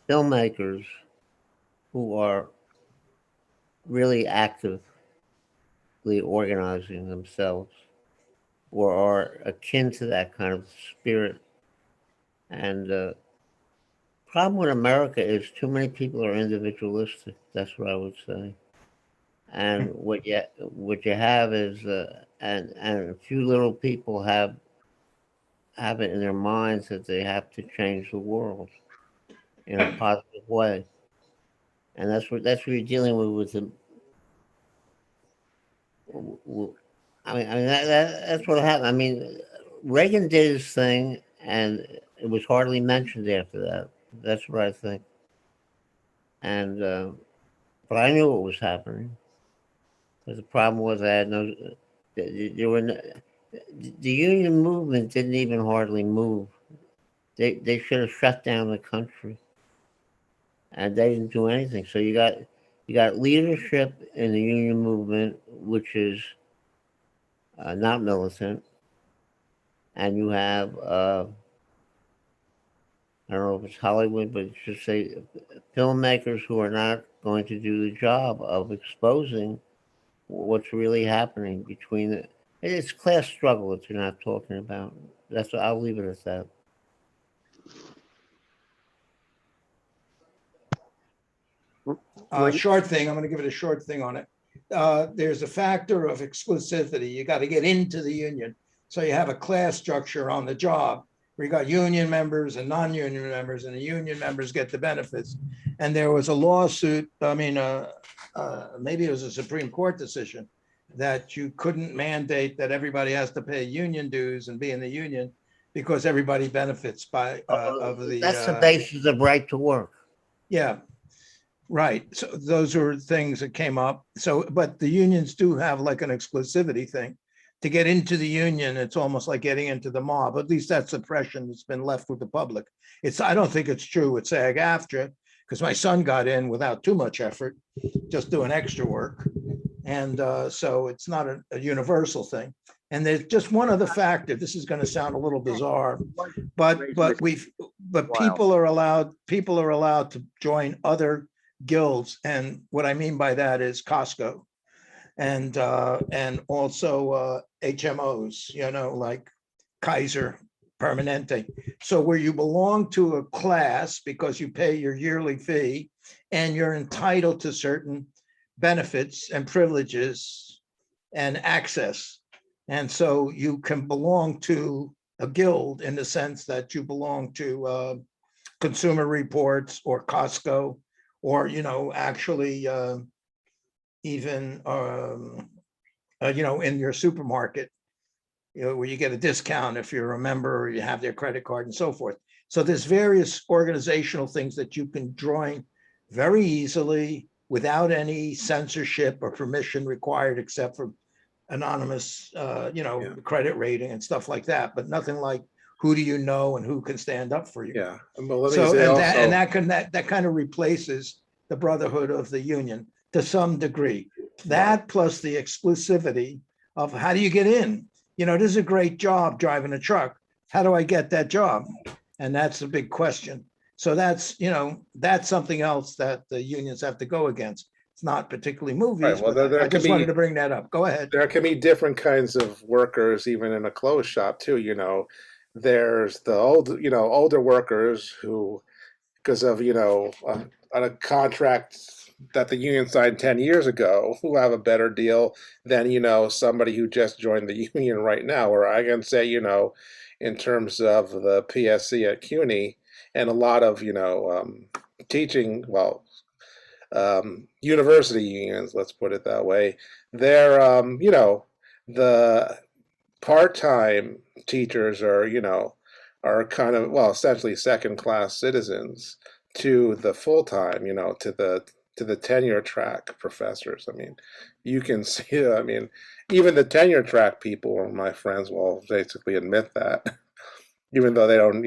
filmmakers who are really actively organizing themselves, or are akin to that kind of spirit. And problem with America is too many people are individualistic. That's what I would say. And what you have is and a few little people have it in their minds that they have to change the world in a positive way. And that's what you're dealing with the. I mean that's what happened. I mean, Reagan did his thing, and it was hardly mentioned after that. That's what I think. And but I knew what was happening. But the problem was I had no. There were no, the union movement didn't even hardly move. They should have shut down the country, and they didn't do anything. So you got leadership in the union movement, which is not militant, and you have I don't know if it's Hollywood, but just say filmmakers who are not going to do the job of exposing what's really happening between the. It's class struggle that you're not talking about. That's what I'll leave it at that. Short thing, I'm gonna give it a short thing on it. There's a factor of exclusivity. You got to get into the union. So you have a class structure on the job where you got union members and non-union members, and the union members get the benefits. And there was a lawsuit, maybe it was a Supreme Court decision, that you couldn't mandate that everybody has to pay union dues and be in the union because everybody benefits by of the. That's the basis of right to work. Yeah, right. So those are things that came up. So, but the unions do have like an exclusivity thing. To get into the union, it's almost like getting into the mob. At least that's the impression that's been left with the public. I don't think it's true with SAG-AFTRA, because my son got in without too much effort, just doing extra work. And so it's not a universal thing. And there's just one other factor. This is going to sound a little bizarre, but people are allowed to join other guilds. And what I mean by that is Costco and also HMOs, like Kaiser Permanente. So where you belong to a class because you pay your yearly fee and you're entitled to certain benefits and privileges and access. And so you can belong to a guild in the sense that you belong to Consumer Reports or Costco, or, actually even, in your supermarket, where you get a discount if you're a member or you have their credit card and so forth. So there's various organizational things that you can join very easily without any censorship or permission required, except for anonymous, credit rating and stuff like that, but nothing like who do you know and who can stand up for you. Yeah. Well, let me So, say that kind of replaces the brotherhood of the union to some degree. That plus the exclusivity of how do you get in? This is a great job driving a truck. How do I get that job? And that's a big question. So that's something else that the unions have to go against. It's not particularly movies, Right, well, but I just wanted to bring that up. Go ahead. there can be different kinds of workers, even in a clothes shop too. There's the older workers who, because of on a contract that the union signed 10 years ago, who have a better deal than somebody who just joined the union right now. Or I can say in terms of the PSC at CUNY and a lot of teaching, university unions, let's put it that way, they're the part-time teachers are kind of essentially second-class citizens to the full-time, to the tenure track professors. I mean, you can see, even the tenure track people, my friends, will basically admit that, even though they don't,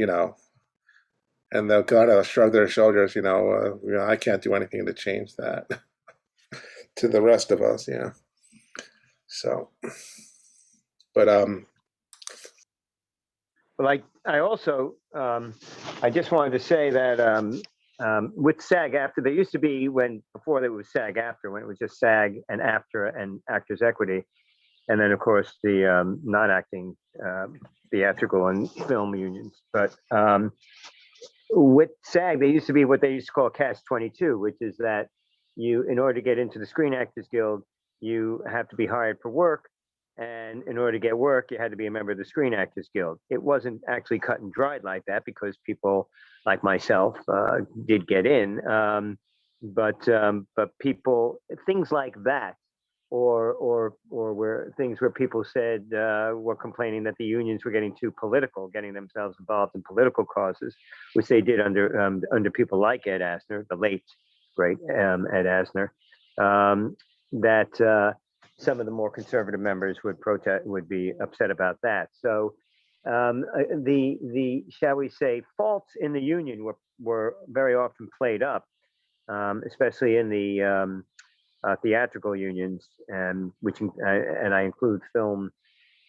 and they'll kind of shrug their shoulders, I can't do anything to change that to the rest of us. Yeah. So, but, Well, I also, I just wanted to say that with SAG-AFTRA, there used to be before there was SAG-AFTRA, when it was just SAG and AFTRA and Actors Equity. And then, of course, the non-acting theatrical and film unions. But with SAG, there used to be what they used to call Catch-22, which is that in order to get into the Screen Actors Guild, you have to be hired for work. And in order to get work, you had to be a member of the Screen Actors Guild. It wasn't actually cut and dried like that, because people like myself did get in. But people, things like that, or where things where people said were complaining that the unions were getting too political, getting themselves involved in political causes, which they did under people like Ed Asner, the late great Ed Asner, that some of the more conservative members would be upset about that. So the shall we say faults in the union were very often played up, especially in the theatrical unions, and I include film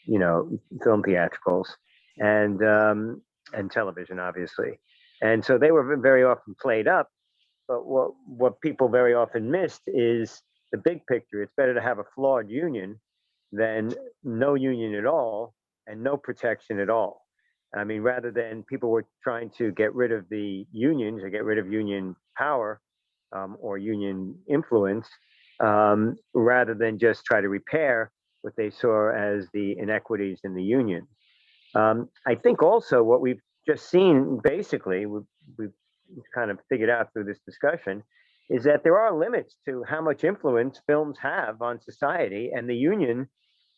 theatricals and television, obviously. And so they were very often played up But what people very often missed is the big picture. It's better to have a flawed union than no union at all and no protection at all. I mean, rather than people were trying to get rid of the unions or get rid of union power or union influence, rather than just try to repair what they saw as the inequities in the union. I think also what we've just seen, basically, we've kind of figured out through this discussion, is that there are limits to how much influence films have on society, and the union,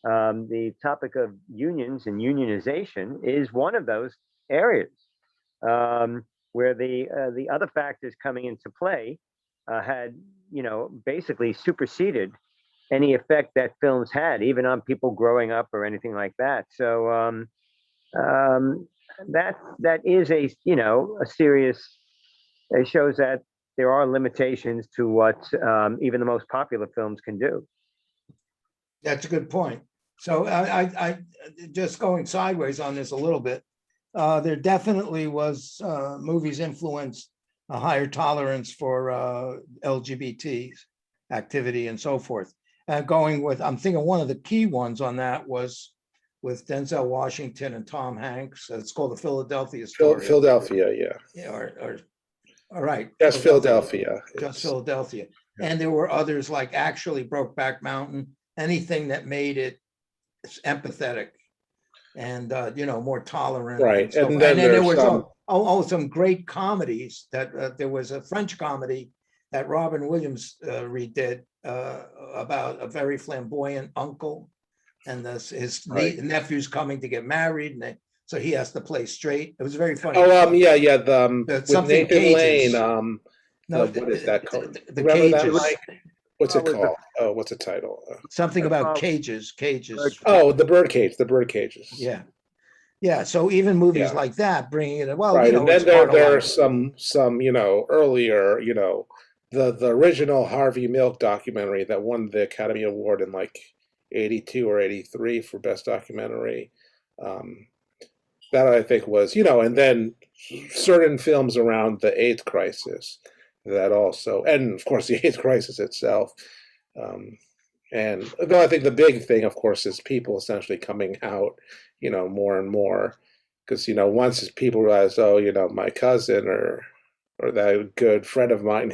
the topic of unions and unionization is one of those areas where the other factors coming into play had, basically superseded any effect that films had, even on people growing up or anything like that. So that is a serious. It shows that there are limitations to what even the most popular films can do. That's a good point. So I just going sideways on this a little bit. There definitely was movies influenced a higher tolerance for LGBT activity and so forth. I'm thinking one of the key ones on that was with Denzel Washington and Tom Hanks. It's called The Philadelphia Story. Philadelphia, yeah. Yeah, all right. Just Philadelphia. Just Philadelphia. And there were others like actually Brokeback Mountain, anything that made it empathetic and more tolerant. Right. And, And then there was some... some great comedies that there was a French comedy that Robin Williams redid about a very flamboyant uncle and his nephew's coming to get married, and so he has to play straight. It was very funny. Yeah. With Something Nathan Cages. Lane. No, what is that called? The Remember that, Cages. Mike? What's it called? Oh, what's the title? Something about cages. Oh, the bird cage. The bird cages. Yeah. So even movies like that, bringing it. Well, right. And then there are some earlier, the original Harvey Milk documentary that won the Academy Award in like 82 or 83 for best documentary. That I think was, and then certain films around the AIDS crisis that also, and of course the AIDS crisis itself. And though I think the big thing, of course, is people essentially coming out, more and more, because, once people realize, my cousin or that good friend of mine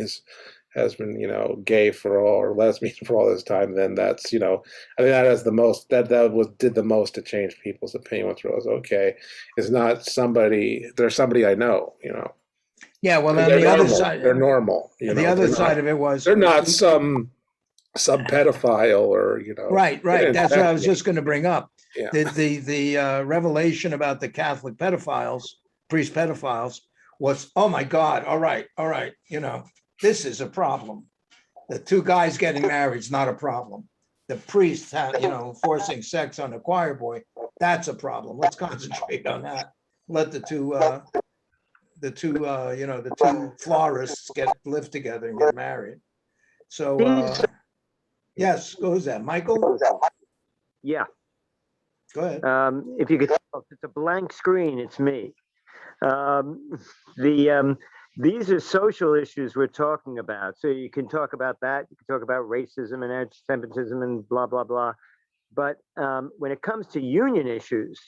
has been, gay for all or lesbian for all this time, then that's, I think that is the most, did the most to change people's opinion, which was, okay, it's not somebody, there's somebody I know, Yeah, well, on the other side, they're normal. The other side of it was they're not some pedophile or Right. That's what I was just going to bring up. Yeah. The revelation about the Catholic pedophiles, priest pedophiles, was, oh my God! All right. This is a problem. The two guys getting married is not a problem. The priest, forcing sex on a choir boy, that's a problem. Let's concentrate on that. Let the two florists live together and get married. So, yes, who's that? Michael? Yeah. Go ahead. If you could tell, it's a blank screen. It's me. These are social issues we're talking about. So you can talk about that. You can talk about racism and anti-Semitism and blah, blah, blah. But when it comes to union issues,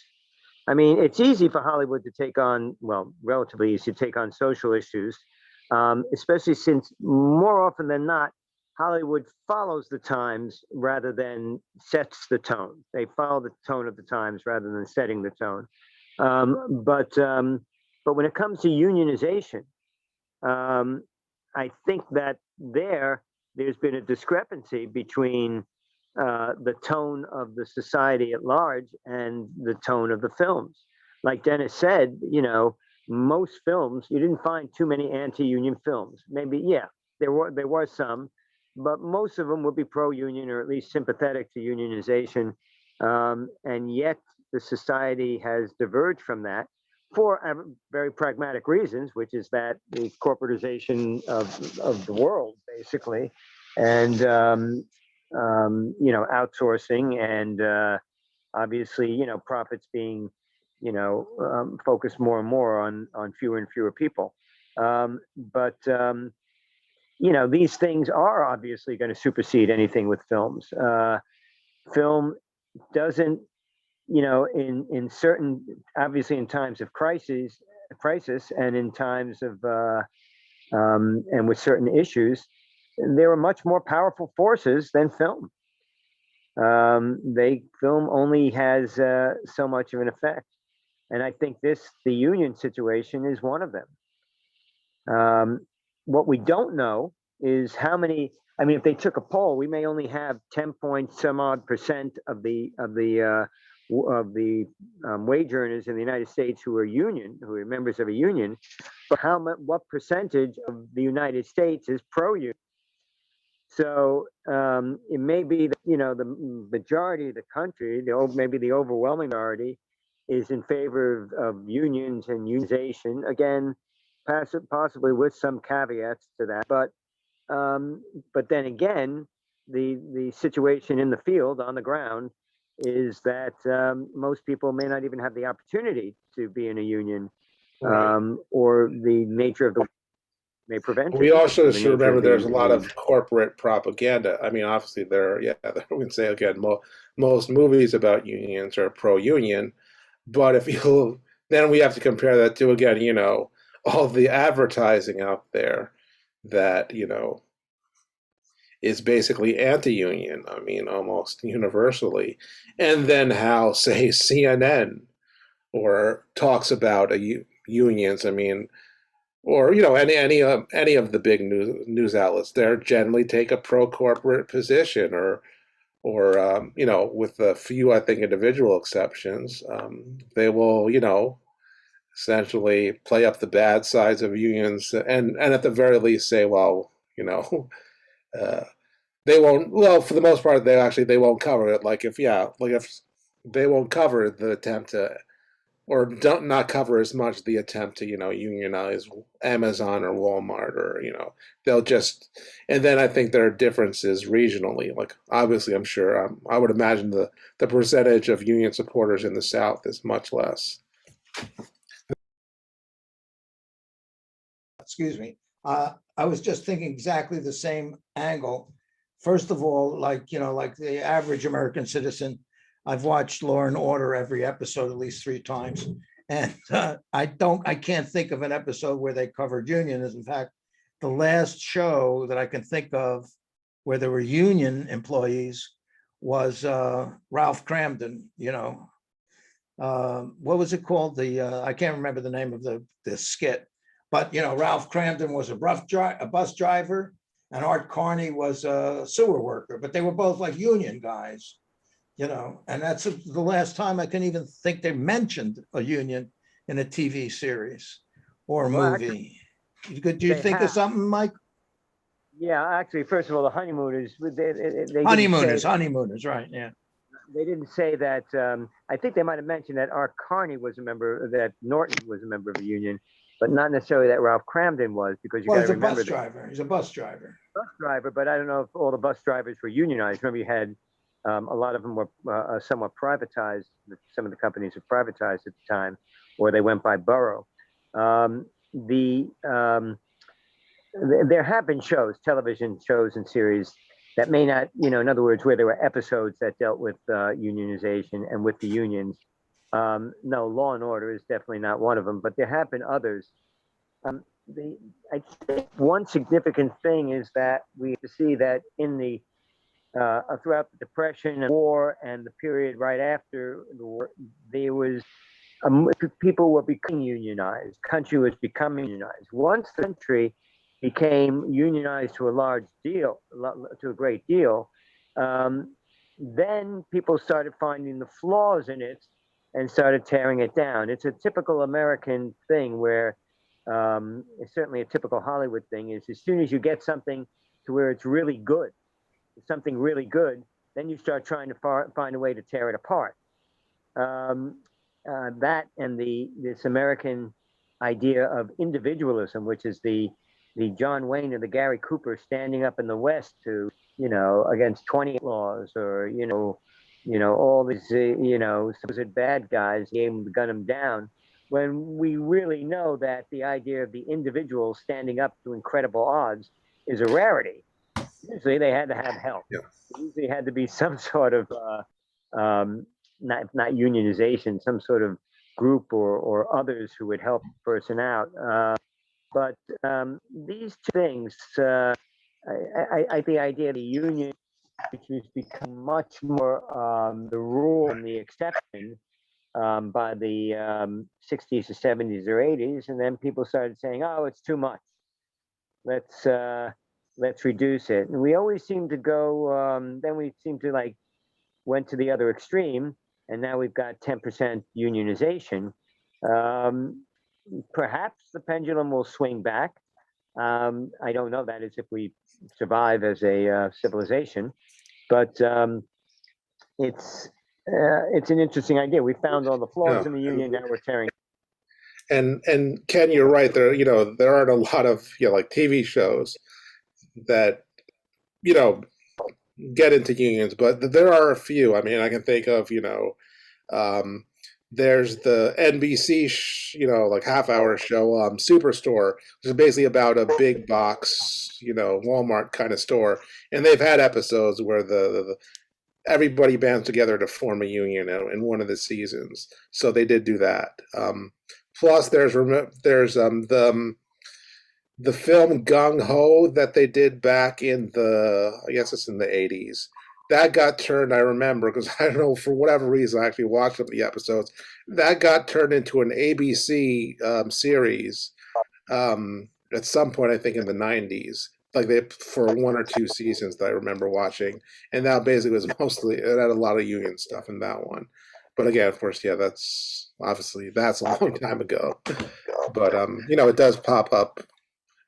I mean, it's easy for Hollywood to take on, relatively easy to take on social issues, especially since more often than not, Hollywood follows the times rather than sets the tone. They follow the tone of the times rather than setting the tone. But when it comes to unionization, I think that there's been a discrepancy between the tone of the society at large and the tone of the films. Like Dennis said, most films, you didn't find too many anti-union films. Maybe, there were some, but most of them would be pro-union or at least sympathetic to unionization. And yet the society has diverged from that for very pragmatic reasons, which is that the corporatization of the world, basically, and outsourcing, and obviously, profits being, focused more and more on fewer and fewer people. But these things are obviously going to supersede anything with films. Film doesn't, in certain, obviously in times of crisis, and in times of, and with certain issues, there are much more powerful forces than film. Film only has so much of an effect. And I think the union situation is one of them. What we don't know is how many. I mean, if they took a poll, we may only have 10 point some odd percent of the wage earners in the United States who are members of a union. But what percentage of the United States is pro-union? So it may be that the majority of the country, maybe the overwhelming majority, is in favor of unions and unionization. Again, possibly with some caveats to that, but then again, the situation in the field on the ground is that most people may not even have the opportunity to be in a union, or the nature of the may prevent it. We also The should nature remember of the- there's a lot of corporate propaganda. I mean, obviously we can say again, most movies about unions are pro-union, but then we have to compare that to, again, all the advertising out there that, is basically anti-union. I mean, almost universally. And then how, say, CNN or talks about unions. I mean, or any of the big news outlets, they generally take a pro-corporate position, or with a few, I think, individual exceptions, they will essentially play up the bad sides of unions, and at the very least say, well, they won't. Well, for the most part, they won't cover it. Like if they won't cover the attempt to, or don't not cover as much the attempt to unionize Amazon or Walmart, or they'll just. And then I think there are differences regionally. Like obviously, I'm sure I would imagine the percentage of union supporters in the South is much less. Excuse me. I was just thinking exactly the same angle. First of all, like the average American citizen, I've watched Law and Order every episode at least 3 times, and I can't think of an episode where they covered unionism. In fact, the last show that I can think of where there were union employees was Ralph Cramden. What was it called? I can't remember the name of the skit, but Ralph Cramden was a bus driver, and Art Carney was a sewer worker, but they were both like union guys. And that's the last time I can even think they mentioned a union in a TV series or a movie. Do you think of something, Mike? Yeah, actually, first of all, the honeymooners. They Honeymooners, right? Yeah. They didn't say that. I think they might have mentioned that Art Carney was a member, that Norton was a member of a union, but not necessarily that Ralph Cramden was, because you got to remember. He's a bus driver. He's a bus driver. Bus driver, but I don't know if all the bus drivers were unionized. Remember, you had a lot of them were somewhat privatized. Some of the companies were privatized at the time, or they went by borough. There have been television shows and series that may not, in other words, where there were episodes that dealt with unionization and with the unions. No, Law and Order is definitely not one of them, but there have been others. I think one significant thing is that we have to see that in the throughout the Depression and war and the period right after the war, there was people were becoming unionized. Country was becoming unionized. Once the country became unionized to a great deal, then people started finding the flaws in it and started tearing it down. It's a typical American thing where, it's certainly a typical Hollywood thing, is as soon as you get something to where it's really good, something really good, then you start trying to find a way to tear it apart. That and this American idea of individualism, which is the John Wayne and the Gary Cooper standing up in the West to, against 20 laws, or, all these, supposed bad guys, aim to gun them down, when we really know that the idea of the individual standing up to incredible odds is a rarity. Usually they had to have help. Yeah. Usually had to be some sort of not unionization, some sort of group or others who would help the person out. But these two things, I the idea of the union, which has become much more the rule and the exception by the 60s or 70s or 80s, and then people started saying, "Oh, it's too much. Let's reduce it." And we always seem to go. Then we seem to like went to the other extreme, and now we've got 10% unionization. Perhaps the pendulum will swing back. I don't know. That is, if we survive as a civilization, but it's an interesting idea. We found all the flaws in the union. Now we're tearing. And Ken, you're right. There aren't a lot of like TV shows that get into unions, but there are a few. I mean, I can think of there's the NBC like half-hour show Superstore, which is basically about a big box Walmart kind of store, and they've had episodes where the everybody bands together to form a union in one of the seasons. So they did do that. Plus, there's the film Gung Ho that they did back in I guess it's in the 80s. That got turned, I remember, because I don't know, for whatever reason, I actually watched some of the episodes. That got turned into an ABC series at some point, I think in the 90s. Like for 1 or 2 seasons that I remember watching. And that basically was mostly, it had a lot of union stuff in that one. But again, of course, yeah, that's a long time ago. But, it does pop up.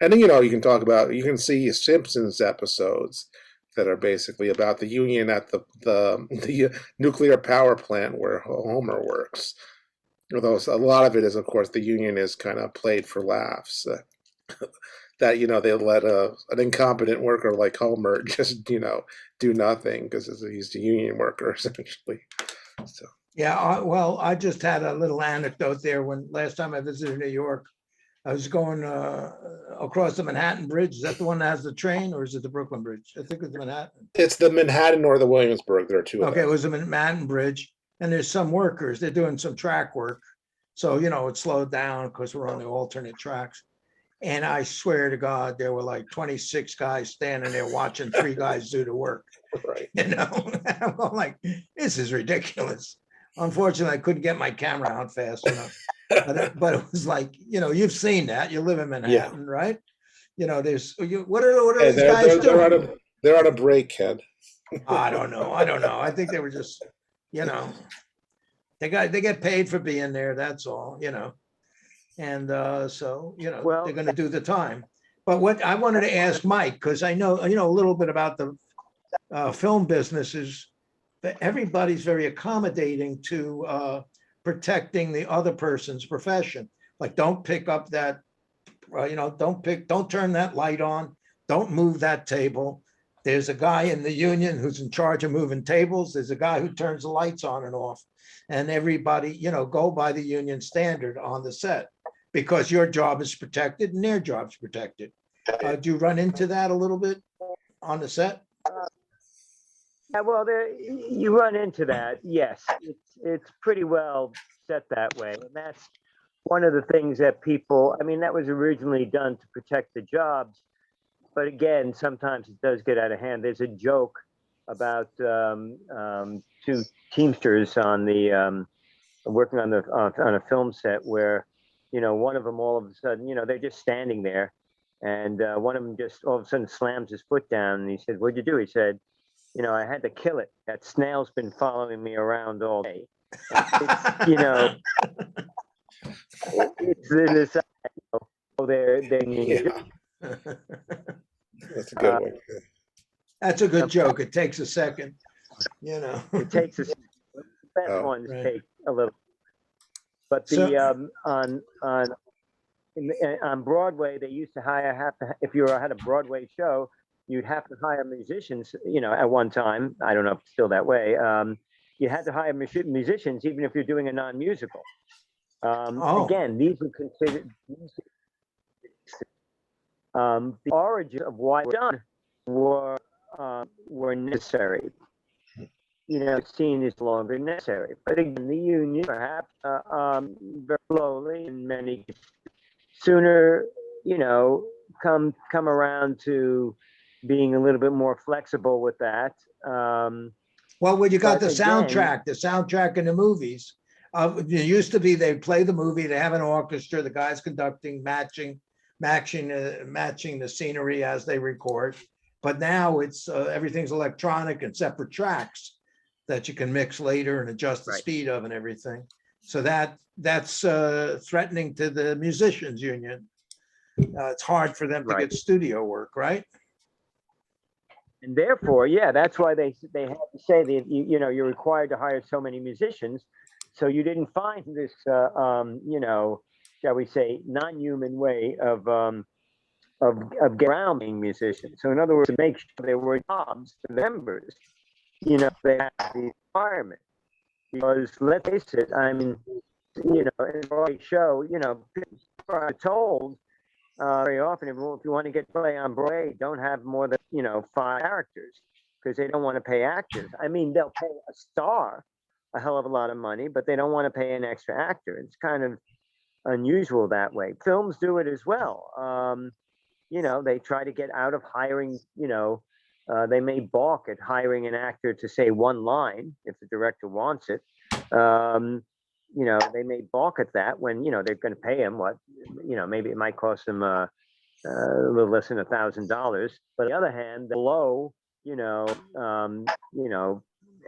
And then, you can see Simpsons episodes that are basically about the union at the nuclear power plant where Homer works. Although a lot of it is, of course, the union is kind of played for laughs. That they let an incompetent worker like Homer just do nothing because he's a union worker essentially. So Yeah, well, I just had a little anecdote there. When last time I visited New York, I was going across the Manhattan Bridge. Is that the one that has the train, or is it the Brooklyn Bridge? I think it's the Manhattan. It's the Manhattan or the Williamsburg. There are two. Okay, it was the Manhattan Bridge, and there's some workers. They're doing some track work, so it slowed down because we're on the alternate tracks. And I swear to God, there were like 26 guys standing there watching 3 guys do the work. Right. I'm like, this is ridiculous. Unfortunately, I couldn't get my camera out fast enough. But it was like, you've seen that. You live in Manhattan, right? There's what are these guys doing? They're on a break, Ken. I don't know. I think they were just, they get paid for being there. That's all, And so, Well, they're going to do the time. But what I wanted to ask Mike, because I know, a little bit about the film business, is that everybody's very accommodating to protecting the other person's profession. Like, don't pick up that, don't turn that light on. Don't move that table. There's a guy in the union who's in charge of moving tables. There's a guy who turns the lights on and off. And everybody, go by the union standard on the set, because your job is protected and their job's protected. Do you run into that a little bit on the set? Yeah, well, you run into that. Yes, it's pretty well set that way, and that's one of the things that people. I mean, that was originally done to protect the jobs, but again, sometimes it does get out of hand. There's a joke about 2 Teamsters on the working on a film set where, one of them all of a sudden, they're just standing there, and one of them just all of a sudden slams his foot down, and he said, "What'd you do?" He said, "I had to kill it. That snail's been following me around all day." It's this, they're Yeah. That's a good one. That's a good joke. It takes a second, It takes the best ones right. take a little, but on Broadway they used to if you had a Broadway show, you'd have to hire musicians. At one time, I don't know if it's still that way. You had to hire musicians even if you're doing a non-musical. Again, these are considered The origin of why it was done were necessary. Seen as longer necessary. But again, the union perhaps very slowly and many sooner, come around to being a little bit more flexible with that. Well, when you got But the again- soundtrack in the movies, it used to be they play the movie, they have an orchestra, the guys conducting, matching the scenery as they record. But now it's everything's electronic and separate tracks that you can mix later and adjust the Right. speed of and everything. So that's threatening to the musicians union. It's hard for them to Right. get studio work, right? And therefore, yeah, that's why they have to say that you're required to hire so many musicians. So you didn't find this, shall we say, non-human way of getting around being musicians. So in other words, to make sure there were jobs for members, they have the requirement. Because let's face it, I mean, in a show, people are told very often, if you want to get play on Broadway, don't have more than 5 characters, because they don't want to pay actors. I mean, they'll pay a star a hell of a lot of money, but they don't want to pay an extra actor. It's kind of unusual that way. Films do it as well. They try to get out of hiring. They may balk at hiring an actor to say one line if the director wants it. They may balk at that when they're going to pay him maybe it might cost them a little less than $1,000. But on the other hand, below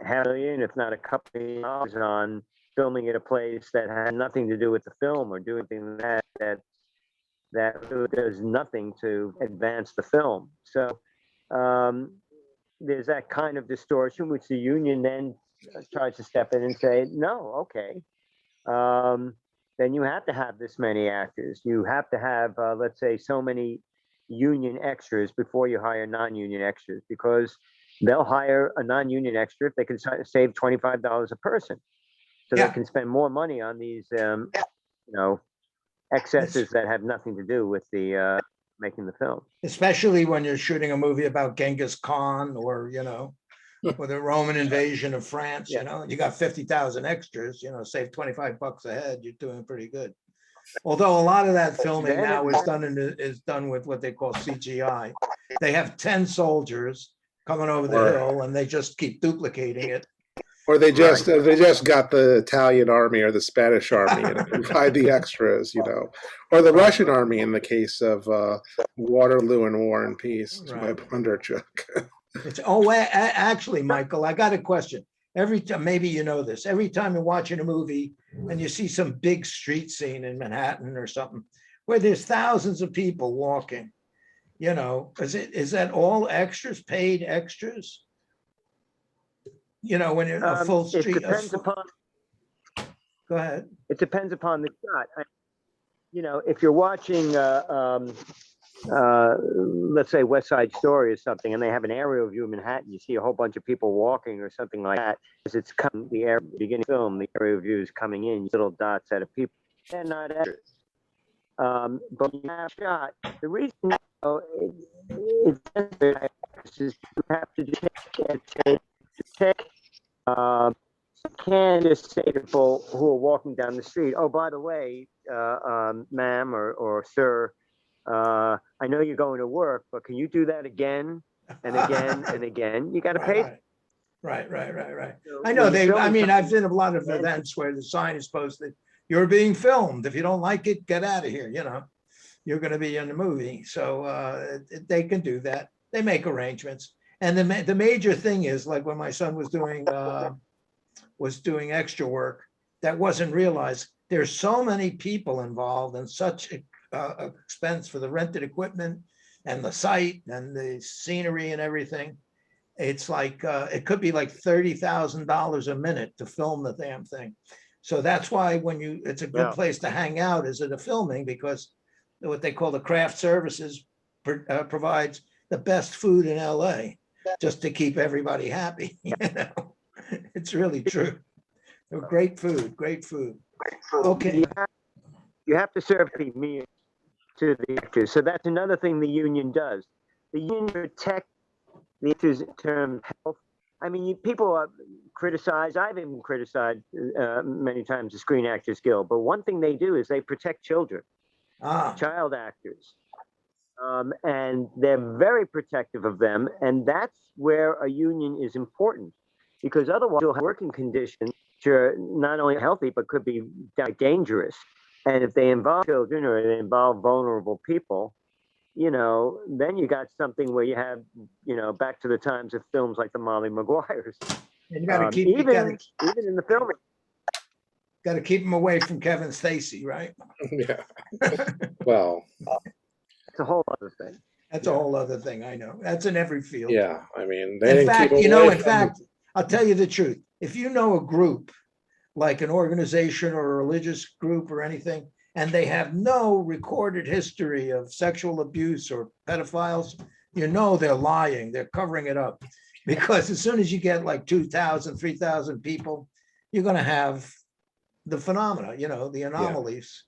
half a million, if not a couple of million dollars on filming at a place that had nothing to do with the film or doing things that really does nothing to advance the film. So there's that kind of distortion, which the union then tries to step in and say, no, okay. Then you have to have this many actors. You have to have, let's say, so many union extras before you hire non-union extras, because they'll hire a non-union extra if they can save $25 a person. So Yeah. they can spend more money on these, excesses that have nothing to do with the making the film. Especially when you're shooting a movie about Genghis Khan or, or the Roman invasion of France, you got 50,000 extras, save $25 a head, you're doing pretty good. Although a lot of that filming now is done with what they call CGI. They have 10 soldiers coming over the hill and they just keep duplicating it. Or they just got the Italian army or the Spanish army and provide the extras, or the Russian army in the case of Waterloo and War and Peace. Right. My Bondarchuk. Actually, Michael, I got a question. Every time, maybe you know this, every time you're watching a movie and you see some big street scene in Manhattan or something where there's thousands of people walking, is that all extras, paid extras? When you're a full street. It depends upon. Go ahead. It depends upon the shot. If you're watching, let's say West Side Story or something, and they have an aerial view of Manhattan, you see a whole bunch of people walking or something like that. As it's coming, beginning of the film, the aerial view is coming in, little dots out of people. They're not extras. But when you have a shot, the reason it's is you have to take. You can't just say to people who are walking down the street, oh, by the way, ma'am or sir, I know you're going to work, but can you do that again and again and again? You got to pay. Right. So I know when I've been to a lot of events where the sign is posted, you're being filmed. If you don't like it, get out of here. You're going to be in the movie. So they can do that. They make arrangements. And the major thing is, like when my son was doing extra work, that wasn't realized. There's so many people involved and such expense for the rented equipment and the site and the scenery and everything. It's like it could be like $30,000 a minute to film the damn thing. So that's why it's a good place to hang out is at a filming, because what they call the craft services provides the best food in LA. Just to keep everybody happy, It's really true. Great food. Okay. You have to serve the meal. to the actors. So that's another thing the union does. The union protects the actors in terms of health. I mean, people criticize, I've even criticized many times the Screen Actors Guild, but one thing they do is they protect children, child actors. And they're very protective of them. And that's where a union is important, because otherwise you'll have working conditions which are not only healthy, but could be dangerous. And if they involve children or they involve vulnerable people, you know, then you got something where you have, you know, back to the times of films like the Molly Maguires. And you got to keep even in the filming. Got to keep them away from Kevin Spacey, right? Yeah. Well, it's a whole other thing. That's a whole other thing. I know. That's in every field. Yeah, I mean, in fact, I'll tell you the truth. If you know a group, like an organization or a religious group or anything, and they have no recorded history of sexual abuse or pedophiles, you know they're lying. They're covering it up. Because as soon as you get like 2,000, 3,000 people, you're going to have the phenomena, you know, the anomalies.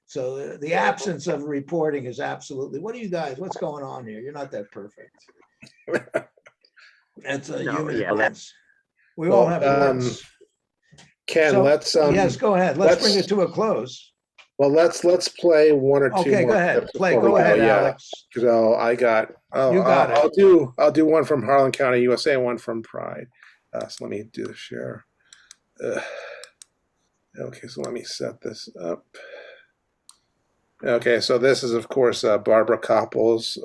So the absence of reporting is absolutely, what are you guys, what's going on here? You're not that perfect. That's a human events. We all have words. Ken, So, let's yes, go ahead. Let's bring it to a close. Well, let's play one or two. Okay, more go ahead. clips Play. before Go we ahead, yeah. Alex. So I got. Oh, You got it. I'll do one from Harlan County, USA, and one from Pride. So let me do the share. Okay, so let me set this up. Okay, so this is, of course, Barbara Koppel's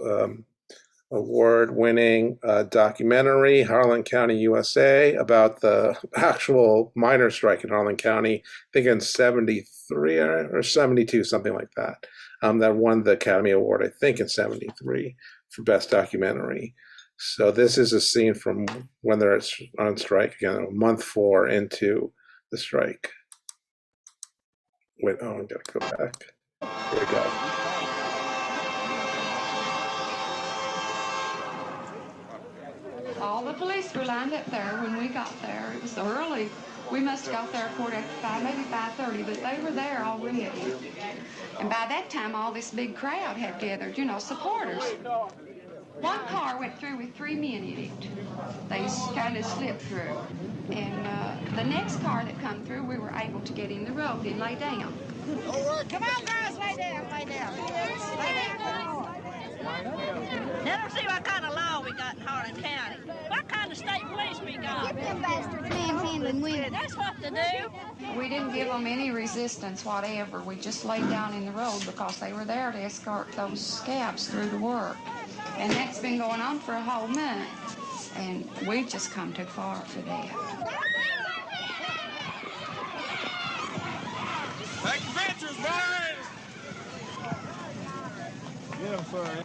award-winning documentary, Harlan County, USA, about the actual miners' strike in Harlan County, I think in 73 or 72, something like that, that won the Academy Award, I think in 73, for Best Documentary. So this is a scene from when they're on strike, again, month 4 into the strike. Wait, oh, I gotta go back. There we go. All the police were lined up there when we got there. It was so early. We must have got there a quarter after 5, maybe 5:30, but they were there already. And by that time, all this big crowd had gathered, you know, supporters. One car went through with 3 men in it. They kind of slipped through. And the next car that come through, we were able to get in the road and lay down. Come on, girls, lay down, lay down. Lay down. Let them see what kind of law we got in Harlan County. What kind of state police we got. Get them bastards manhandling women. That's what to do. We didn't give them any resistance whatever. We just laid down in the road because they were there to escort those scabs through to work. And that's been going on for a whole month. And we've just come too far for that. Take the pictures, boys! Get them, sir.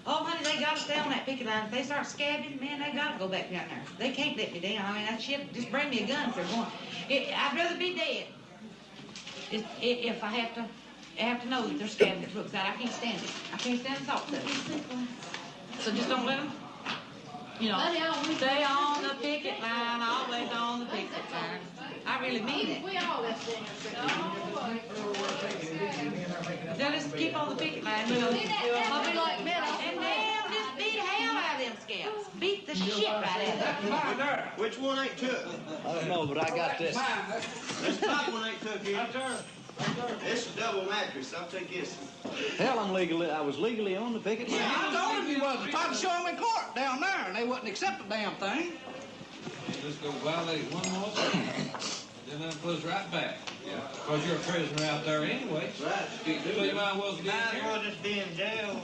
Oh, honey, they got us down on that picket line. If they start scabbing, man, they got to go back down there. They can't let me down. I mean, that shit, just bring me a gun if they're going. I'd rather be dead if I have to know that they're scabbing at Brookside. I can't stand it. I can't stand the thought of it. So just don't let them, you know, stay on the picket line, always on the picket line. I really mean it. We all left They'll just keep on the picket line, you know. I'll be like men. And they'll just beat hell out of them scabs. Beat the shit right out of them. Which one ain't took? I don't know, but I got this. This top one ain't took here. This is double mattress. I'll take this. Hell, I was legally on the picket line. Yeah, I told him you was. Tried to show him in court down there, and they wouldn't accept the damn thing. Just go violate one more thing, then that puts right back. Yeah. Because you're a prisoner out there anyway. Right. So you might as well get Might as here. well just be in jail.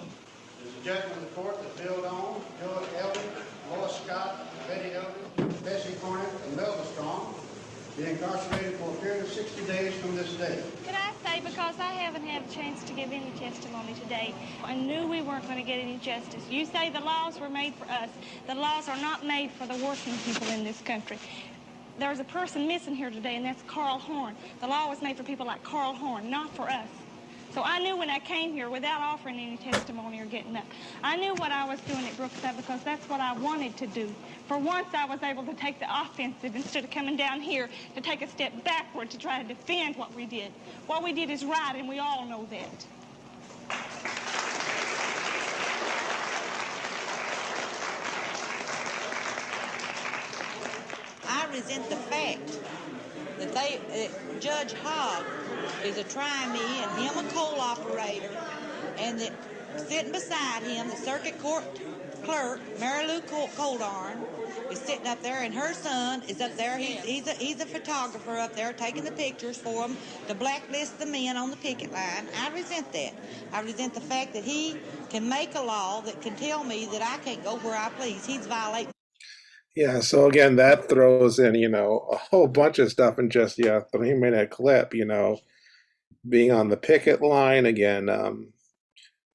There's a judgment in the court that Bill Doan, George Eldridge, Lois Scott, Betty Eldridge, Bessie Cornett, and Melba Strong be incarcerated for a period of 60 days from this day. Could I say, because I haven't had a chance to give any testimony today, I knew we weren't going to get any justice. You say the laws were made for us. The laws are not made for the working people in this country. There's a person missing here today, and that's Carl Horn. The law was made for people like Carl Horn, not for us. So I knew when I came here, without offering any testimony or getting up, I knew what I was doing at Brookside because that's what I wanted to do. For once, I was able to take the offensive instead of coming down here to take a step backward to try to defend what we did. What we did is right, and we all know that. I resent the fact that Judge Hogg is trying me and him a coal operator, and that sitting beside him, the circuit court clerk, Mary Lou Coldarn, is sitting up there, and her son is up there. He's a photographer up there taking the pictures for him to blacklist the men on the picket line. I resent that. I resent the fact that he can make a law that can tell me that I can't go where I please. He's violating. Yeah, so again, that throws in, a whole bunch of stuff in just, 3-minute clip, being on the picket line, again,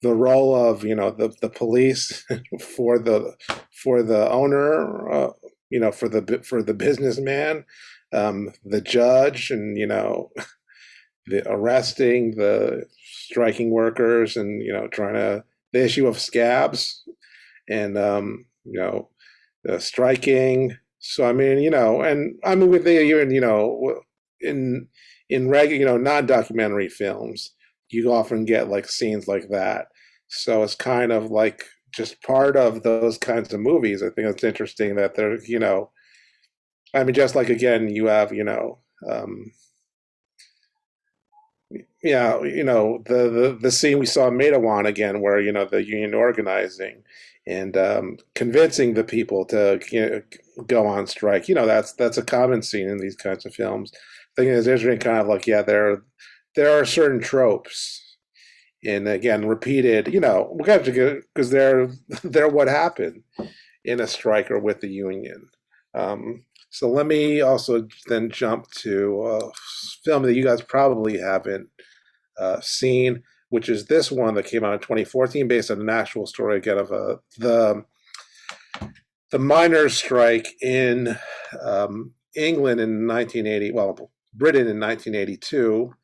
the role of, the police for the owner, for the businessman, the judge, and, the arresting the striking workers and, the issue of scabs and, striking. So I mean, and I mean with in regular, non-documentary films, you often get like scenes like that. So it's kind of like just part of those kinds of movies. I think it's interesting that they're, I mean, just like again, you have, the scene we saw in Matewan again, where the union organizing and convincing the people to go on strike. That's a common scene in these kinds of films. I think it's interesting, kind of like, there are certain tropes, and again, repeated. We got to because they're what happened in a strike or with the union. So let me also then jump to a film that you guys probably haven't seen, which is this one that came out in 2014, based on an actual story again of the miners' strike in England in 1980. Well, Britain in 1982,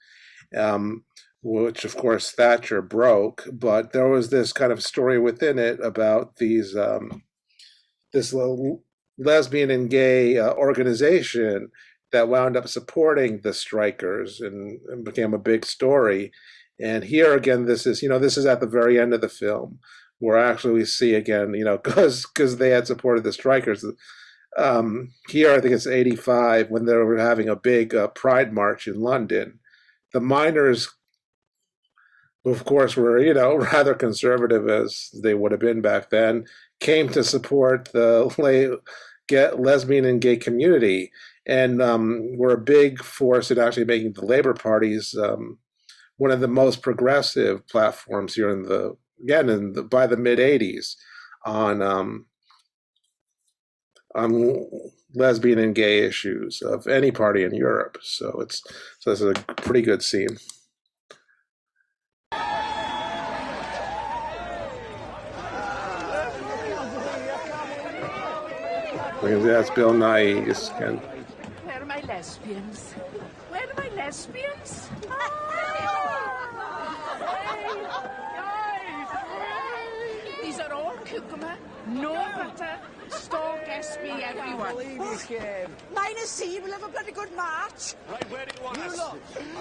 which of course Thatcher broke. But there was this kind of story within it about these this lesbian and gay organization that wound up supporting the strikers and became a big story. And here again, this is at the very end of the film, where actually we see again, because they had supported the strikers. Here, I think it's 85, when they were having a big pride march in London. The miners, who of course were, rather conservative as they would have been back then, came to support the lesbian and gay community, and were a big force in actually making the Labour Party's one of the most progressive platforms here by the mid 80s on lesbian and gay issues of any party in Europe. So this is a pretty good scene. That's Bill Nye. Where are my lesbians? Where are my lesbians? These are all cucumber, no butter, stalk SB everyone. Minus C will have a bloody good march. Right, where do you want us? Look.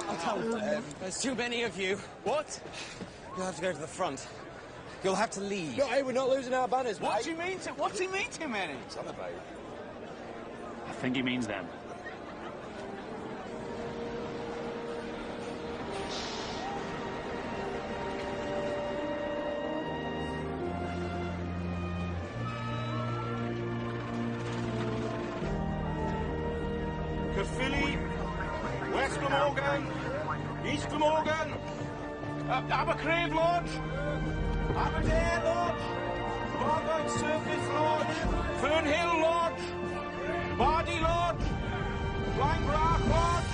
I'll tell them. There's too many of you. What? You'll have to go to the front. You'll have to leave. No, hey, we're not losing our banners, mate. What's he mean too many? Celebrate. I think he means them. Caerphilly, West Glamorgan, East Glamorgan, Abercrave Lodge, Aberdare Lodge, Bargoed Surface Lodge, Fernhill Lodge, Bardy Lodge, Blind Lodge,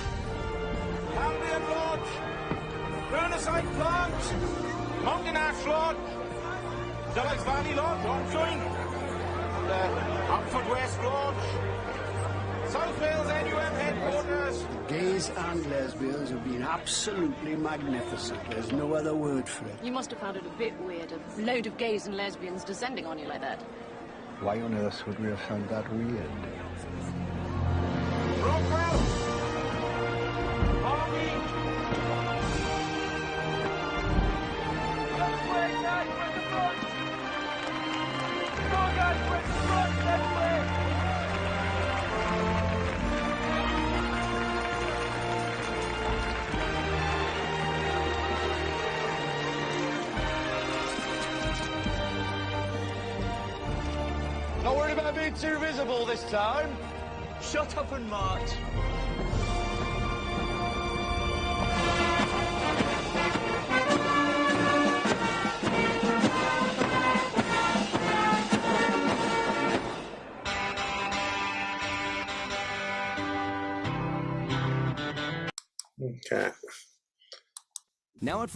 Cambion Lodge, Burneside Plant, Mountain Ash Lodge, Dulles Valley Lodge, Onjoin, and Outford West Lodge, Southwales NUM headquarters. Gays and lesbians have been absolutely magnificent. There's no other word for it. You must have found it a bit weird, a load of gays and lesbians descending on you like that. Why on earth would we have found that weird? Rockwell! Follow me! That's way, guys, we're the front! Come on, guys, we're the front, that way! Not worried about being too visible this time. Shut up and march. Okay. Now it.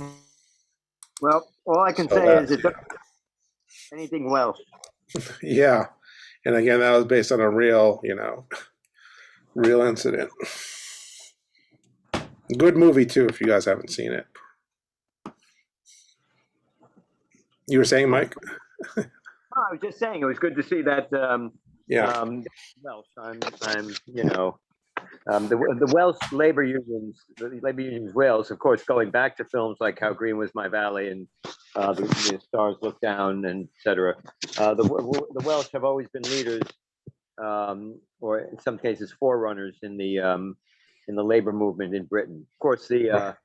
Well, all I can So say is that's- it's anything Welsh. Yeah. And again, that was based on a real, real incident. Good movie too, if you guys haven't seen it. You were saying, Mike? Oh, I was just saying it was good to see that. Yeah. Welsh. The Welsh labor unions, Wales, of course, going back to films like How Green Was My Valley and the Stars Look Down, and etc. The Welsh have always been leaders, or in some cases forerunners in the labor movement in Britain. Of course, the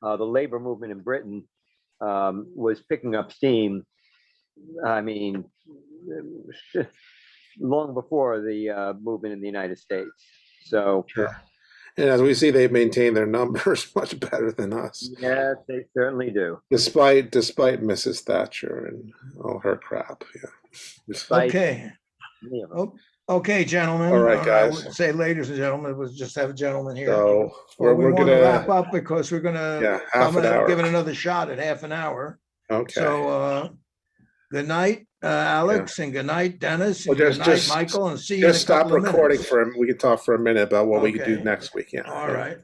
labor movement in Britain was picking up steam. I mean, long before the movement in the United States. So, sure. And as we see, they've maintained their numbers much better than us. Yes, they certainly do. Despite Mrs. Thatcher and all her crap. Yeah. Okay. Okay, gentlemen. All right, I guys. would say, ladies and gentlemen, we'll just have a gentleman here. So Well, we we're want gonna to wrap up because we're gonna half an hour. give it another shot at half an hour. Okay. So good night, Alex, and good night, Dennis, Well, and good night, Michael, and see you in a just stop couple of recording minutes. we can talk for a minute about what we could do Okay. next week. Yeah. All right.